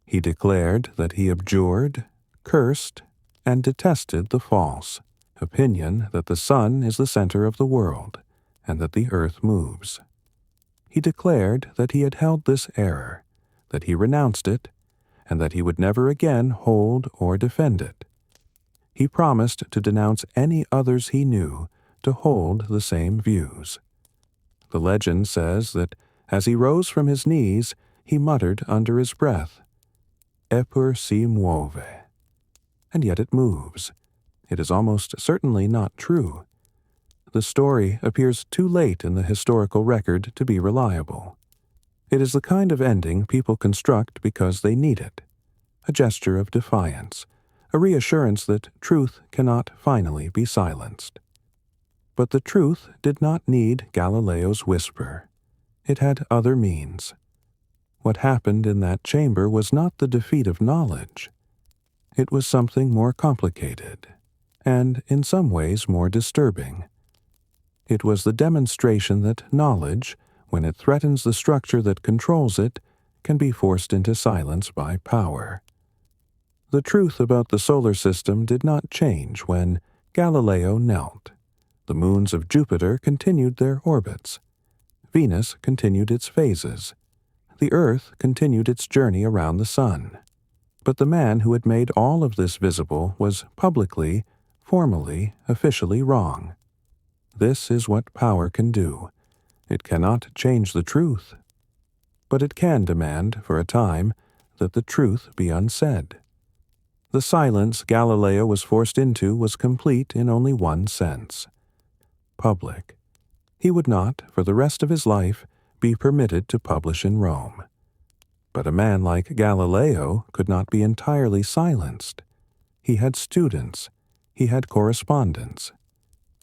He declared that he abjured, cursed, and detested the false opinion that the sun is the center of the world, and that the earth moves. He declared that he had held this error, that he renounced it, and that he would never again hold or defend it. He promised to denounce any others he knew to hold the same views. The legend says that as he rose from his knees, he muttered under his breath, "Eppur si muove." And yet it moves. It is almost certainly not true. The story appears too late in the historical record to be reliable. It is the kind of ending people construct because they need it, a gesture of defiance, a reassurance that truth cannot finally be silenced. But the truth did not need Galileo's whisper. It had other means. What happened in that chamber was not the defeat of knowledge. It was something more complicated, and in some ways more disturbing. It was the demonstration that knowledge, when it threatens the structure that controls it, can be forced into silence by power. The truth about the solar system did not change when Galileo knelt. The moons of Jupiter continued their orbits. Venus continued its phases. The earth continued its journey around the sun. But the man who had made all of this visible was publicly, formally, officially wrong. This is what power can do. It cannot change the truth, but it can demand, for a time, that the truth be unsaid. The silence Galileo was forced into was complete in only one sense: public. He would not, for the rest of his life, be permitted to publish in Rome. But a man like Galileo could not be entirely silenced. He had students. He had correspondence.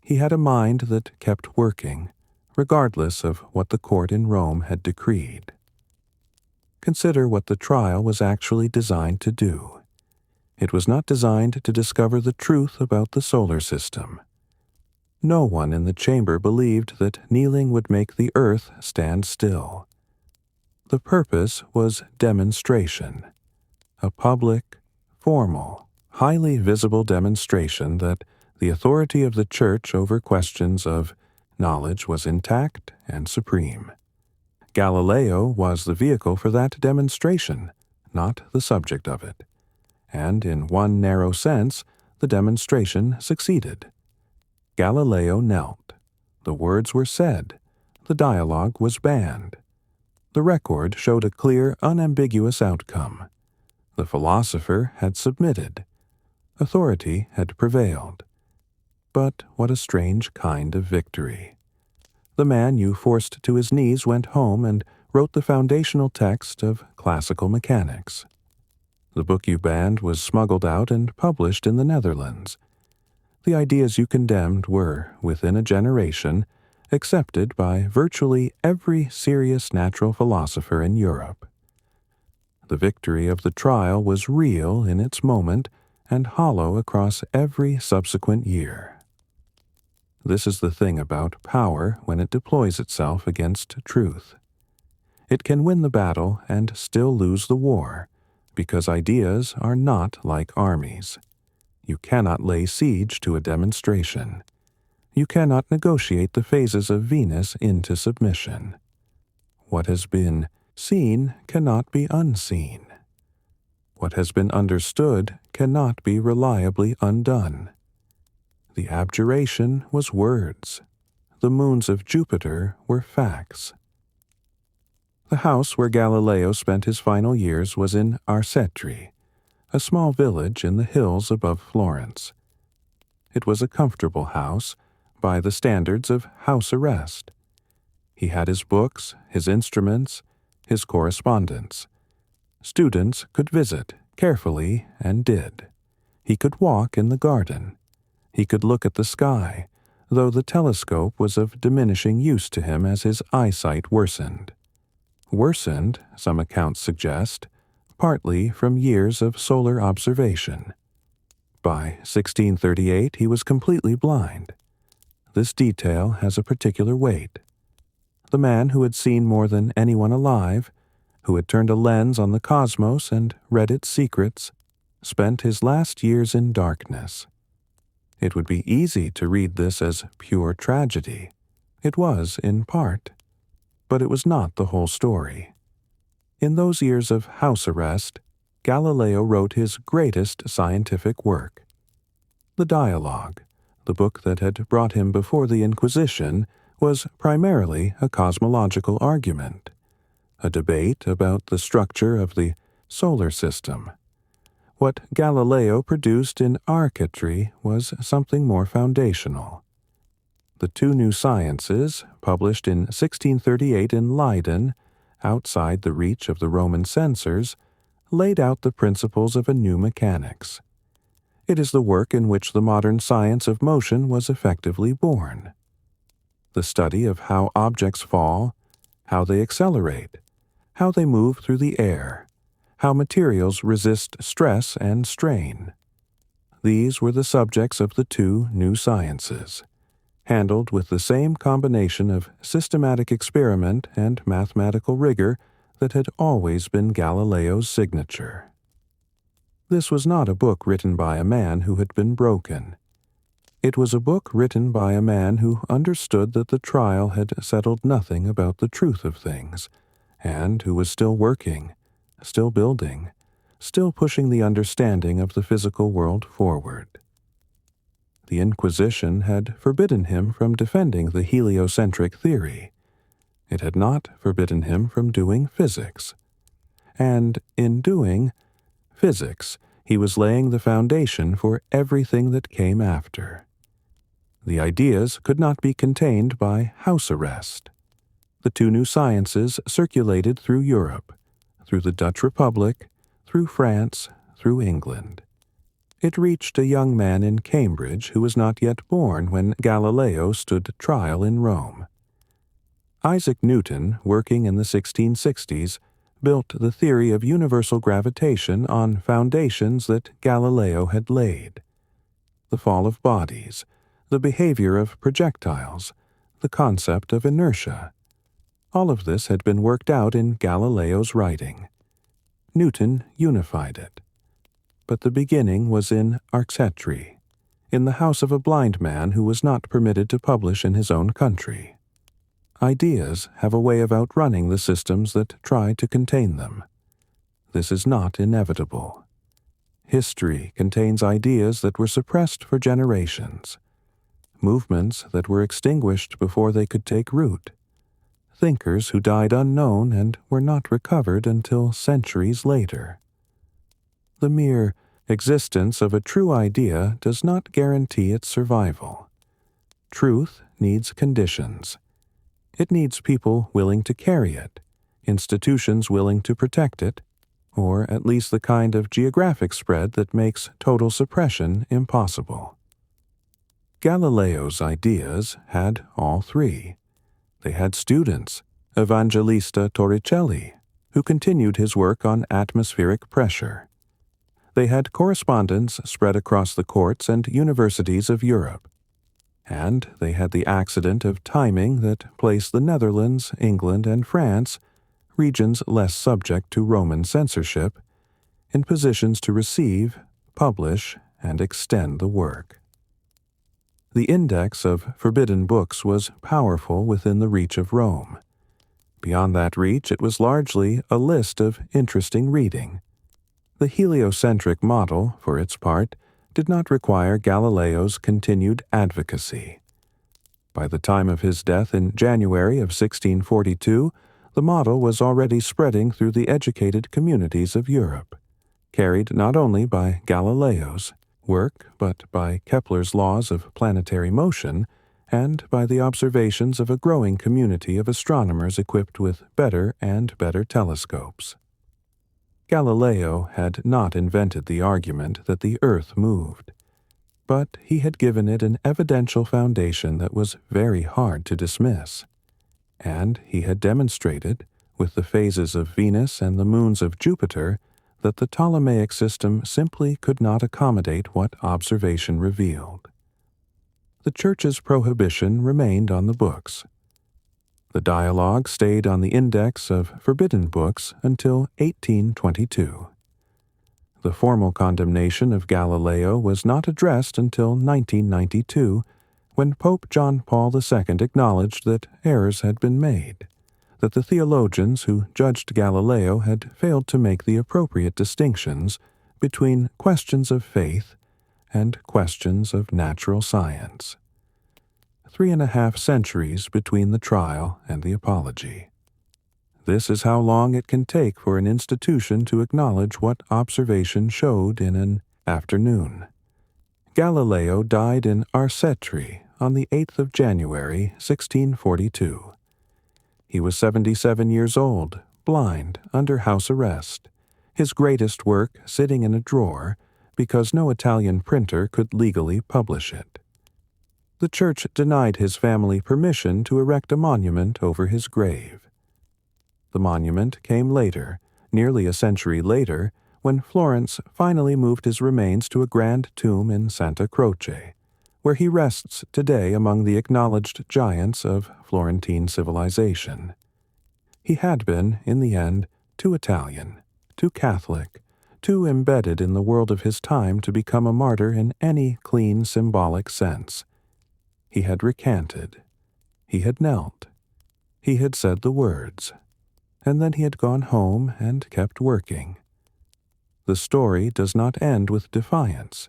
He had a mind that kept working, regardless of what the court in Rome had decreed. Consider what the trial was actually designed to do. It was not designed to discover the truth about the solar system. No one in the chamber believed that kneeling would make the earth stand still. The purpose was demonstration, a public, formal, highly visible demonstration that the authority of the Church over questions of knowledge was intact and supreme. Galileo was the vehicle for that demonstration, not the subject of it. And in one narrow sense, the demonstration succeeded. Galileo knelt. The words were said. The dialogue was banned. The record showed a clear, unambiguous outcome. The philosopher had submitted. Authority had prevailed. But what a strange kind of victory. The man you forced to his knees went home and wrote the foundational text of classical mechanics. The book you banned was smuggled out and published in the Netherlands. The ideas you condemned were, within a generation, accepted by virtually every serious natural philosopher in Europe. The victory of the trial was real in its moment and hollow across every subsequent year. This is the thing about power when it deploys itself against truth. It can win the battle and still lose the war, because ideas are not like armies. You cannot lay siege to a demonstration. You cannot negotiate the phases of Venus into submission. What has been seen cannot be unseen. What has been understood cannot be reliably undone. The abjuration was words. The moons of Jupiter were facts. The house where Galileo spent his final years was in Arcetri, a small village in the hills above Florence. It was a comfortable house, by the standards of house arrest. He had his books, his instruments, his correspondence. Students could visit, carefully, and did. He could walk in the garden. He could look at the sky, though the telescope was of diminishing use to him as his eyesight worsened. Worsened, some accounts suggest, partly from years of solar observation. By 1638 he was completely blind. This detail has a particular weight. The man who had seen more than anyone alive, who had turned a lens on the cosmos and read its secrets, spent his last years in darkness. It would be easy to read this as pure tragedy. It was, in part. But it was not the whole story. In those years of house arrest, Galileo wrote his greatest scientific work. The Dialogue, the book that had brought him before the Inquisition, was primarily a cosmological argument, a debate about the structure of the solar system. What Galileo produced in Arcetri was something more foundational. The two new sciences, published in 1638 in Leiden, outside the reach of the Roman censors, laid out the principles of a new mechanics. It is the work in which the modern science of motion was effectively born. The study of how objects fall, how they accelerate, how they move through the air, how materials resist stress and strain. These were the subjects of the two new sciences, handled with the same combination of systematic experiment and mathematical rigor that had always been Galileo's signature. This was not a book written by a man who had been broken. It was a book written by a man who understood that the trial had settled nothing about the truth of things, and who was still working, still building, still pushing the understanding of the physical world forward. The Inquisition had forbidden him from defending the heliocentric theory. It had not forbidden him from doing physics. And in doing physics, he was laying the foundation for everything that came after. The ideas could not be contained by house arrest. The two new sciences circulated through Europe, through the Dutch Republic, through France, through England. It reached a young man in Cambridge who was not yet born when Galileo stood trial in Rome. Isaac Newton, working in the 1660s, built the theory of universal gravitation on foundations that Galileo had laid. The fall of bodies, the behavior of projectiles, the concept of inertia. All of this had been worked out in Galileo's writing. Newton unified it. But the beginning was in Arcetri, in the house of a blind man who was not permitted to publish in his own country. Ideas have a way of outrunning the systems that try to contain them. This is not inevitable. History contains ideas that were suppressed for generations, movements that were extinguished before they could take root, thinkers who died unknown and were not recovered until centuries later. The mere existence of a true idea does not guarantee its survival. Truth needs conditions. It needs people willing to carry it, institutions willing to protect it, or at least the kind of geographic spread that makes total suppression impossible. Galileo's ideas had all three. They had students, Evangelista Torricelli, who continued his work on atmospheric pressure. They had correspondents spread across the courts and universities of Europe. And they had the accident of timing that placed the Netherlands, England, and France, regions less subject to Roman censorship, in positions to receive, publish, and extend the work. The index of forbidden books was powerful within the reach of Rome. Beyond that reach, it was largely a list of interesting reading. The heliocentric model, for its part, did not require Galileo's continued advocacy. By the time of his death in January of 1642, the model was already spreading through the educated communities of Europe, carried not only by Galileo's work, but by Kepler's laws of planetary motion, and by the observations of a growing community of astronomers equipped with better and better telescopes. Galileo had not invented the argument that the earth moved, but he had given it an evidential foundation that was very hard to dismiss, and he had demonstrated, with the phases of Venus and the moons of Jupiter, that the Ptolemaic system simply could not accommodate what observation revealed. The Church's prohibition remained on the books. The dialogue stayed on the index of forbidden books until 1822. The formal condemnation of Galileo was not addressed until 1992, when Pope John Paul II acknowledged that errors had been made, that the theologians who judged Galileo had failed to make the appropriate distinctions between questions of faith and questions of natural science. 3.5 centuries between the trial and the apology. This is how long it can take for an institution to acknowledge what observation showed in an afternoon. Galileo died in Arcetri on the 8th of January, 1642. He was 77 years old, blind, under house arrest, his greatest work sitting in a drawer because no Italian printer could legally publish it. The Church denied his family permission to erect a monument over his grave. The monument came later, nearly a century later, when Florence finally moved his remains to a grand tomb in Santa Croce, where he rests today among the acknowledged giants of Florentine civilization. He had been, in the end, too Italian, too Catholic, too embedded in the world of his time to become a martyr in any clean symbolic sense. He had recanted. He had knelt. He had said the words. and then he had gone home and kept working. The story does not end with defiance.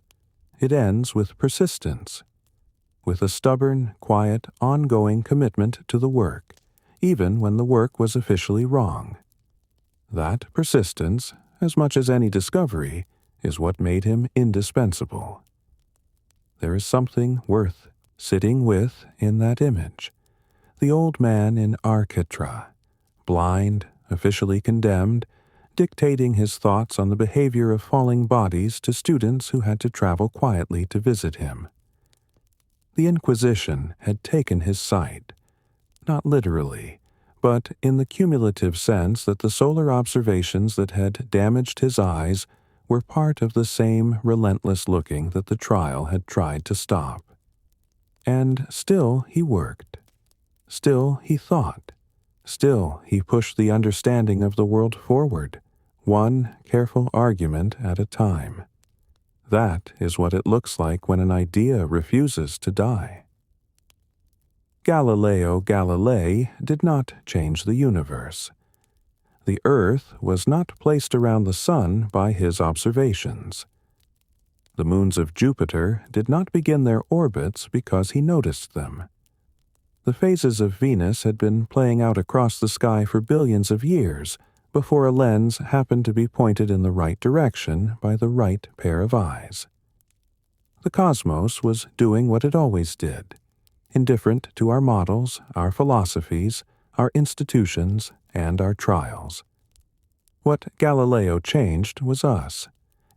It ends with persistence, with a stubborn, quiet, ongoing commitment to the work, even when the work was officially wrong. That persistence, as much as any discovery, is what made him indispensable. There is something worth sitting with in that image. The old man in Architra, blind, officially condemned, dictating his thoughts on the behavior of falling bodies to students who had to travel quietly to visit him. The Inquisition had taken his sight, not literally, but in the cumulative sense that the solar observations that had damaged his eyes were part of the same relentless looking that the trial had tried to stop. And still he worked. Still he thought. Still he pushed the understanding of the world forward, one careful argument at a time. That is what it looks like when an idea refuses to die. Galileo Galilei did not change the universe. The Earth was not placed around the Sun by his observations. The moons of Jupiter did not begin their orbits because he noticed them. The phases of Venus had been playing out across the sky for billions of years before a lens happened to be pointed in the right direction by the right pair of eyes. The cosmos was doing what it always did, indifferent to our models, our philosophies, our institutions, and our trials. What Galileo changed was us,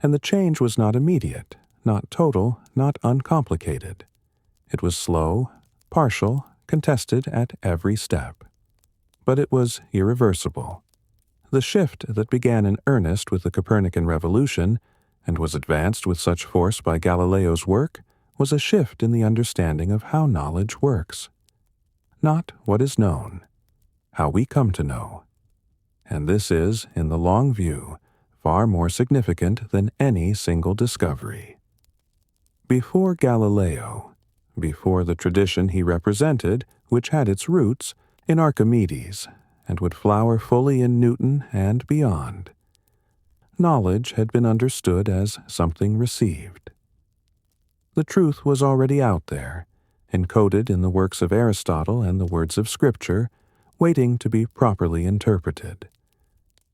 and the change was not immediate, not total, not uncomplicated. It was slow, partial, contested at every step. But it was irreversible. The shift that began in earnest with the Copernican revolution, and was advanced with such force by Galileo's work, was a shift in the understanding of how knowledge works. Not what is known, how we come to know. And this is, in the long view, far more significant than any single discovery. Before Galileo, before the tradition he represented, which had its roots in Archimedes and would flower fully in Newton and beyond, knowledge had been understood as something received. The truth was already out there, encoded in the works of Aristotle and the words of Scripture, waiting to be properly interpreted.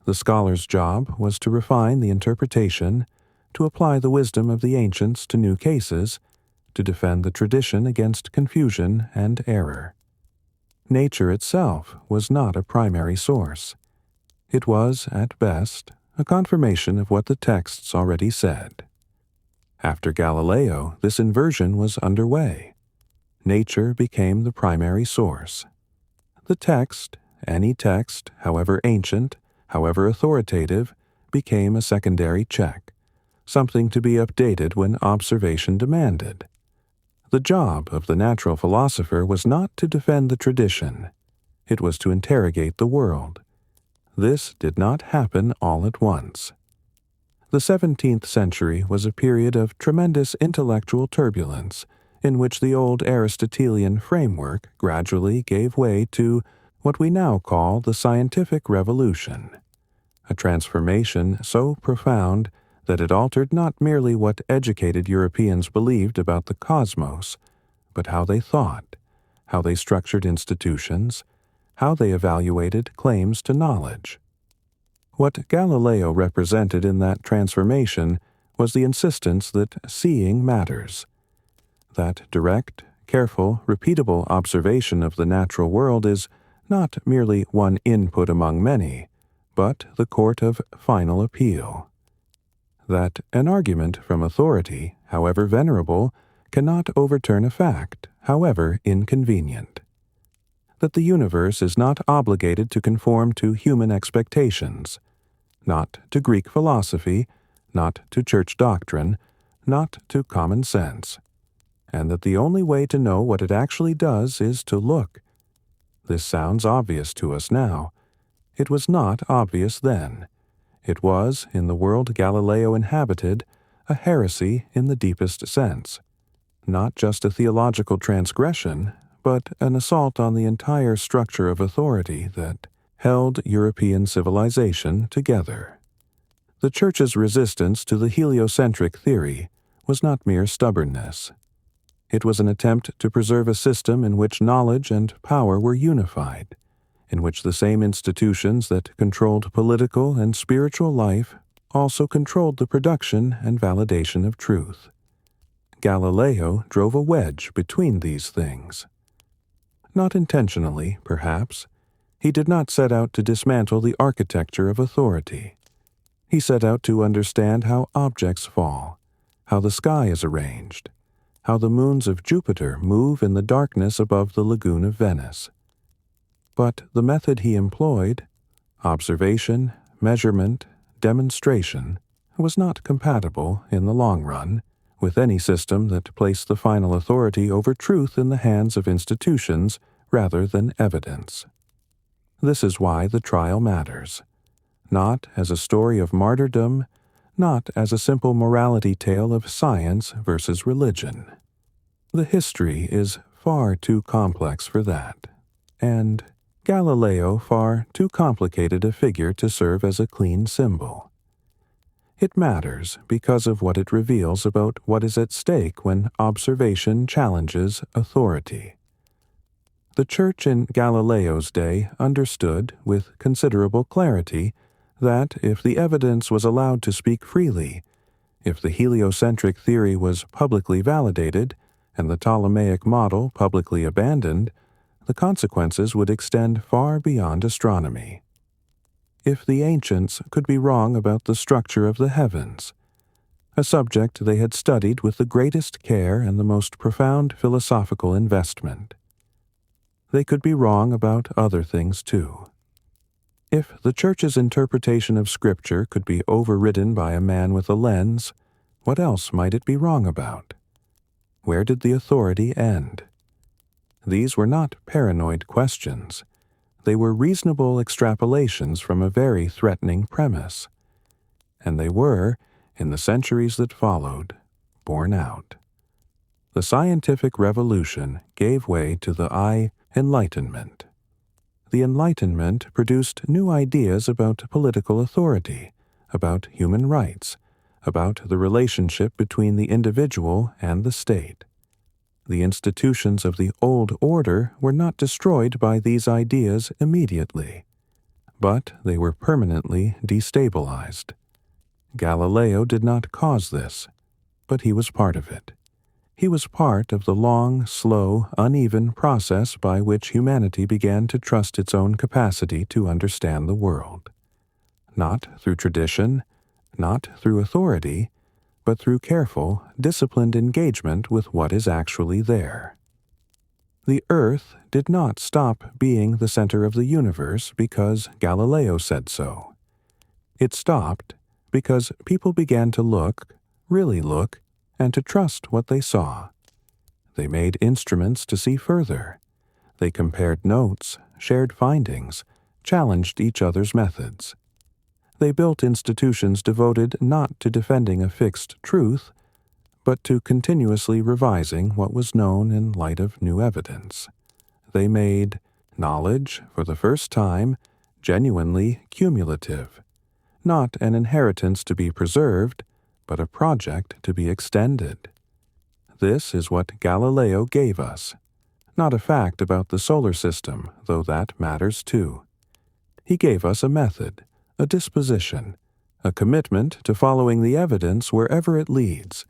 The scholar's job was to refine the interpretation, to apply the wisdom of the ancients to new cases, to defend the tradition against confusion and error. Nature itself was not a primary source. It was, at best, a confirmation of what the texts already said. After Galileo, this inversion was underway. Nature became the primary source. The text, any text, however ancient, however authoritative, became a secondary check, something to be updated when observation demanded. The job of the natural philosopher was not to defend the tradition. It was to interrogate the world. This did not happen all at once. The 17th century was a period of tremendous intellectual turbulence, in which the old Aristotelian framework gradually gave way to what we now call the scientific revolution, a transformation so profound that it altered not merely what educated Europeans believed about the cosmos, but how they thought, how they structured institutions, how they evaluated claims to knowledge. What Galileo represented in that transformation was the insistence that seeing matters, that direct, careful, repeatable observation of the natural world is not merely one input among many, but the court of final appeal. That an argument from authority, however venerable, cannot overturn a fact, however inconvenient. That the universe is not obligated to conform to human expectations, not to Greek philosophy, not to church doctrine, not to common sense, and that the only way to know what it actually does is to look. This sounds obvious to us now. It was not obvious then. It was, in the world Galileo inhabited, a heresy in the deepest sense. Not just a theological transgression, but an assault on the entire structure of authority that held European civilization together. The Church's resistance to the heliocentric theory was not mere stubbornness. It was an attempt to preserve a system in which knowledge and power were unified, in which the same institutions that controlled political and spiritual life also controlled the production and validation of truth. Galileo drove a wedge between these things. Not intentionally, perhaps, he did not set out to dismantle the architecture of authority. He set out to understand how objects fall, how the sky is arranged, how the moons of Jupiter move in the darkness above the lagoon of Venice. But the method he employed, observation, measurement, demonstration, was not compatible, in the long run, with any system that placed the final authority over truth in the hands of institutions rather than evidence. This is why the trial matters, not as a story of martyrdom, not as a simple morality tale of science versus religion. The history is far too complex for that, and Galileo far too complicated a figure to serve as a clean symbol. It matters because of what it reveals about what is at stake when observation challenges authority. The Church in Galileo's day understood, with considerable clarity, that if the evidence was allowed to speak freely, if the heliocentric theory was publicly validated, and the Ptolemaic model publicly abandoned, the consequences would extend far beyond astronomy. If the ancients could be wrong about the structure of the heavens, a subject they had studied with the greatest care and the most profound philosophical investment, they could be wrong about other things too. If the Church's interpretation of Scripture could be overridden by a man with a lens, what else might it be wrong about? Where did the authority end? These were not paranoid questions. They were reasonable extrapolations from a very threatening premise. And they were, in the centuries that followed, borne out. The scientific revolution gave way to the Enlightenment. The Enlightenment produced new ideas about political authority, about human rights, about the relationship between the individual and the state. The institutions of the old order were not destroyed by these ideas immediately, but they were permanently destabilized. Galileo did not cause this, but he was part of it. He was part of the long, slow, uneven process by which humanity began to trust its own capacity to understand the world. Not through tradition, not through authority, but through careful, disciplined engagement with what is actually there. The Earth did not stop being the center of the universe because Galileo said so. It stopped because people began to look, really look, and to trust what they saw. They made instruments to see further. They compared notes, shared findings, challenged each other's methods. They built institutions devoted not to defending a fixed truth, but to continuously revising what was known in light of new evidence. They made knowledge, for the first time, genuinely cumulative, not an inheritance to be preserved, but a project to be extended. This is what Galileo gave us, not a fact about the solar system, though that matters too. He gave us a method, a disposition, a commitment to following the evidence wherever it leads,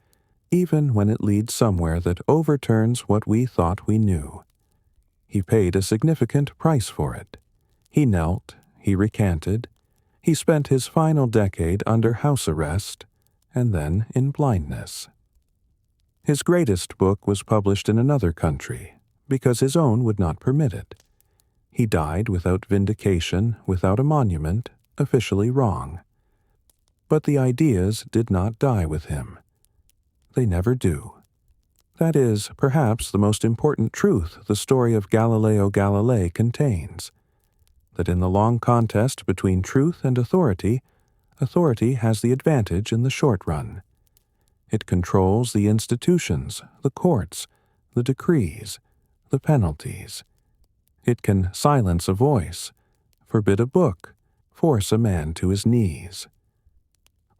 even when it leads somewhere that overturns what we thought we knew. He paid a significant price for it. He knelt, he recanted, he spent his final decade under house arrest, and then in blindness. His greatest book was published in another country, because his own would not permit it. He died without vindication, without a monument, officially wrong. But the ideas did not die with him. They never do. That is, perhaps, the most important truth the story of Galileo Galilei contains, that in the long contest between truth and authority has the advantage in the short run. It controls the institutions, the courts, the decrees, the penalties. It can silence a voice, forbid a book, force a man to his knees.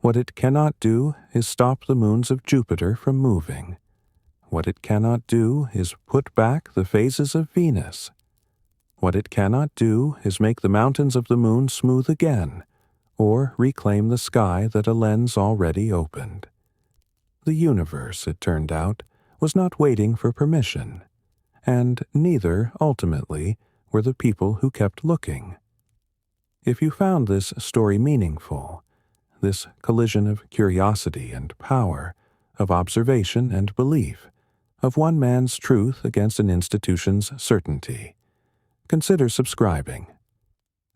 What it cannot do is stop the moons of Jupiter from moving. What it cannot do is put back the phases of Venus. What it cannot do is make the mountains of the moon smooth again, or reclaim the sky that a lens already opened. The universe, it turned out, was not waiting for permission, and neither, ultimately, were the people who kept looking. If you found this story meaningful, this collision of curiosity and power, of observation and belief, of one man's truth against an institution's certainty, consider subscribing.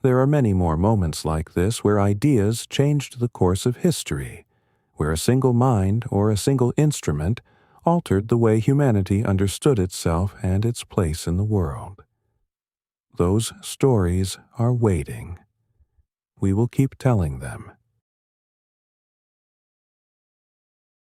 There are many more moments like this where ideas changed the course of history, where a single mind or a single instrument altered the way humanity understood itself and its place in the world. Those stories are waiting. We will keep telling them.